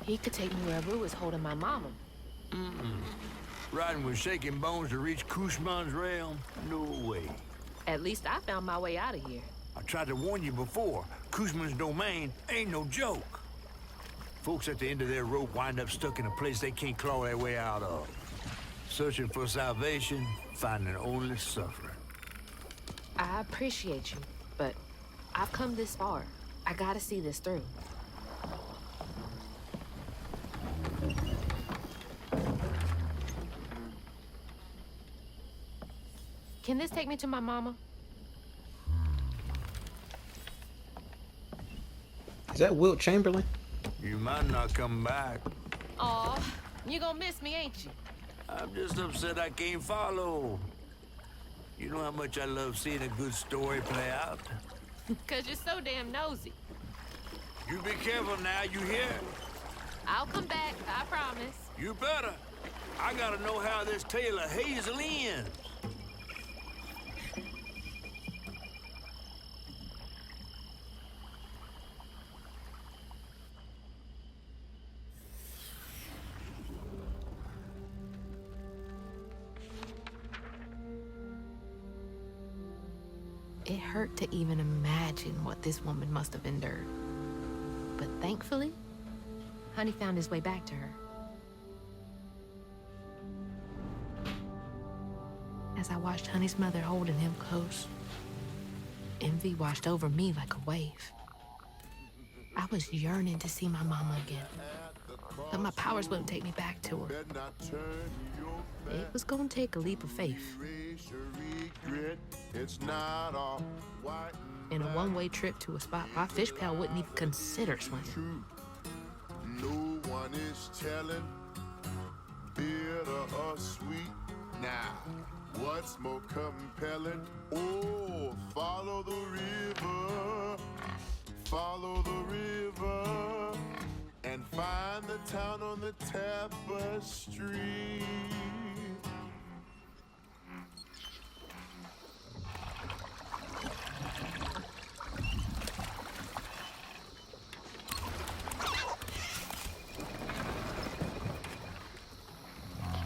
He could take me where Rue is holding my mama. Riding with Shaking Bones to reach Kushman's realm? No way. At least I found my way out of here. I tried to warn you before. Kushman's domain ain't no joke. Folks at the end of their rope wind up stuck in a place they can't claw their way out of. Searching for salvation, finding only suffering. I appreciate you, but I've come this far. I gotta see this through. Can this take me to my mama? is that Wilt Chamberlain? You might not come back. Aw, you gonna miss me, ain't you? I'm just upset I can't follow. You know how much I love seeing a good story play out? Cause you're so damn nosy. You be careful now, you hear? I'll come back, I promise. You better. I gotta know how this tale of Hazel ends. It hurt to even imagine what this woman must have endured. But thankfully, Honey found his way back to her. As I watched Honey's mother holding him close, envy washed over me like a wave. I was yearning to see my mama again, but my powers wouldn't take me back to her. It was gonna take a leap of faith. In a one-way trip to a spot my fish pal wouldn't even consider swimming. No one is telling, bitter or sweet. Now, what's more compelling? Oh, follow the river, and find the town on the tapestry.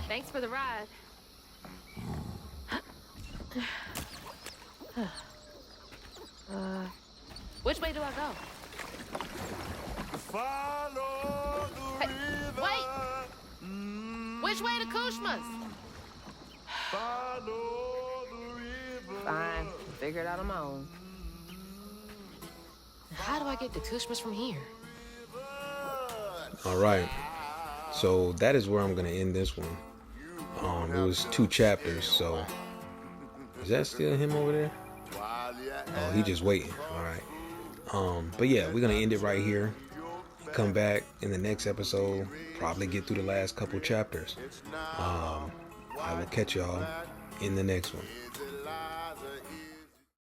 Thanks for the ride. Which way do I go? Follow the river. Wait! Which way to Kushma's? Follow the river. Fine, figure it out on my own. How do I get to Kushma's from here? All right, so that is where I'm gonna end this one. It was 2 chapters, so is that still him over there? Oh, he just waiting. All right. But yeah, we're gonna end it right here. Come back in the next episode. Probably get through the last couple chapters. I will catch y'all in the next one.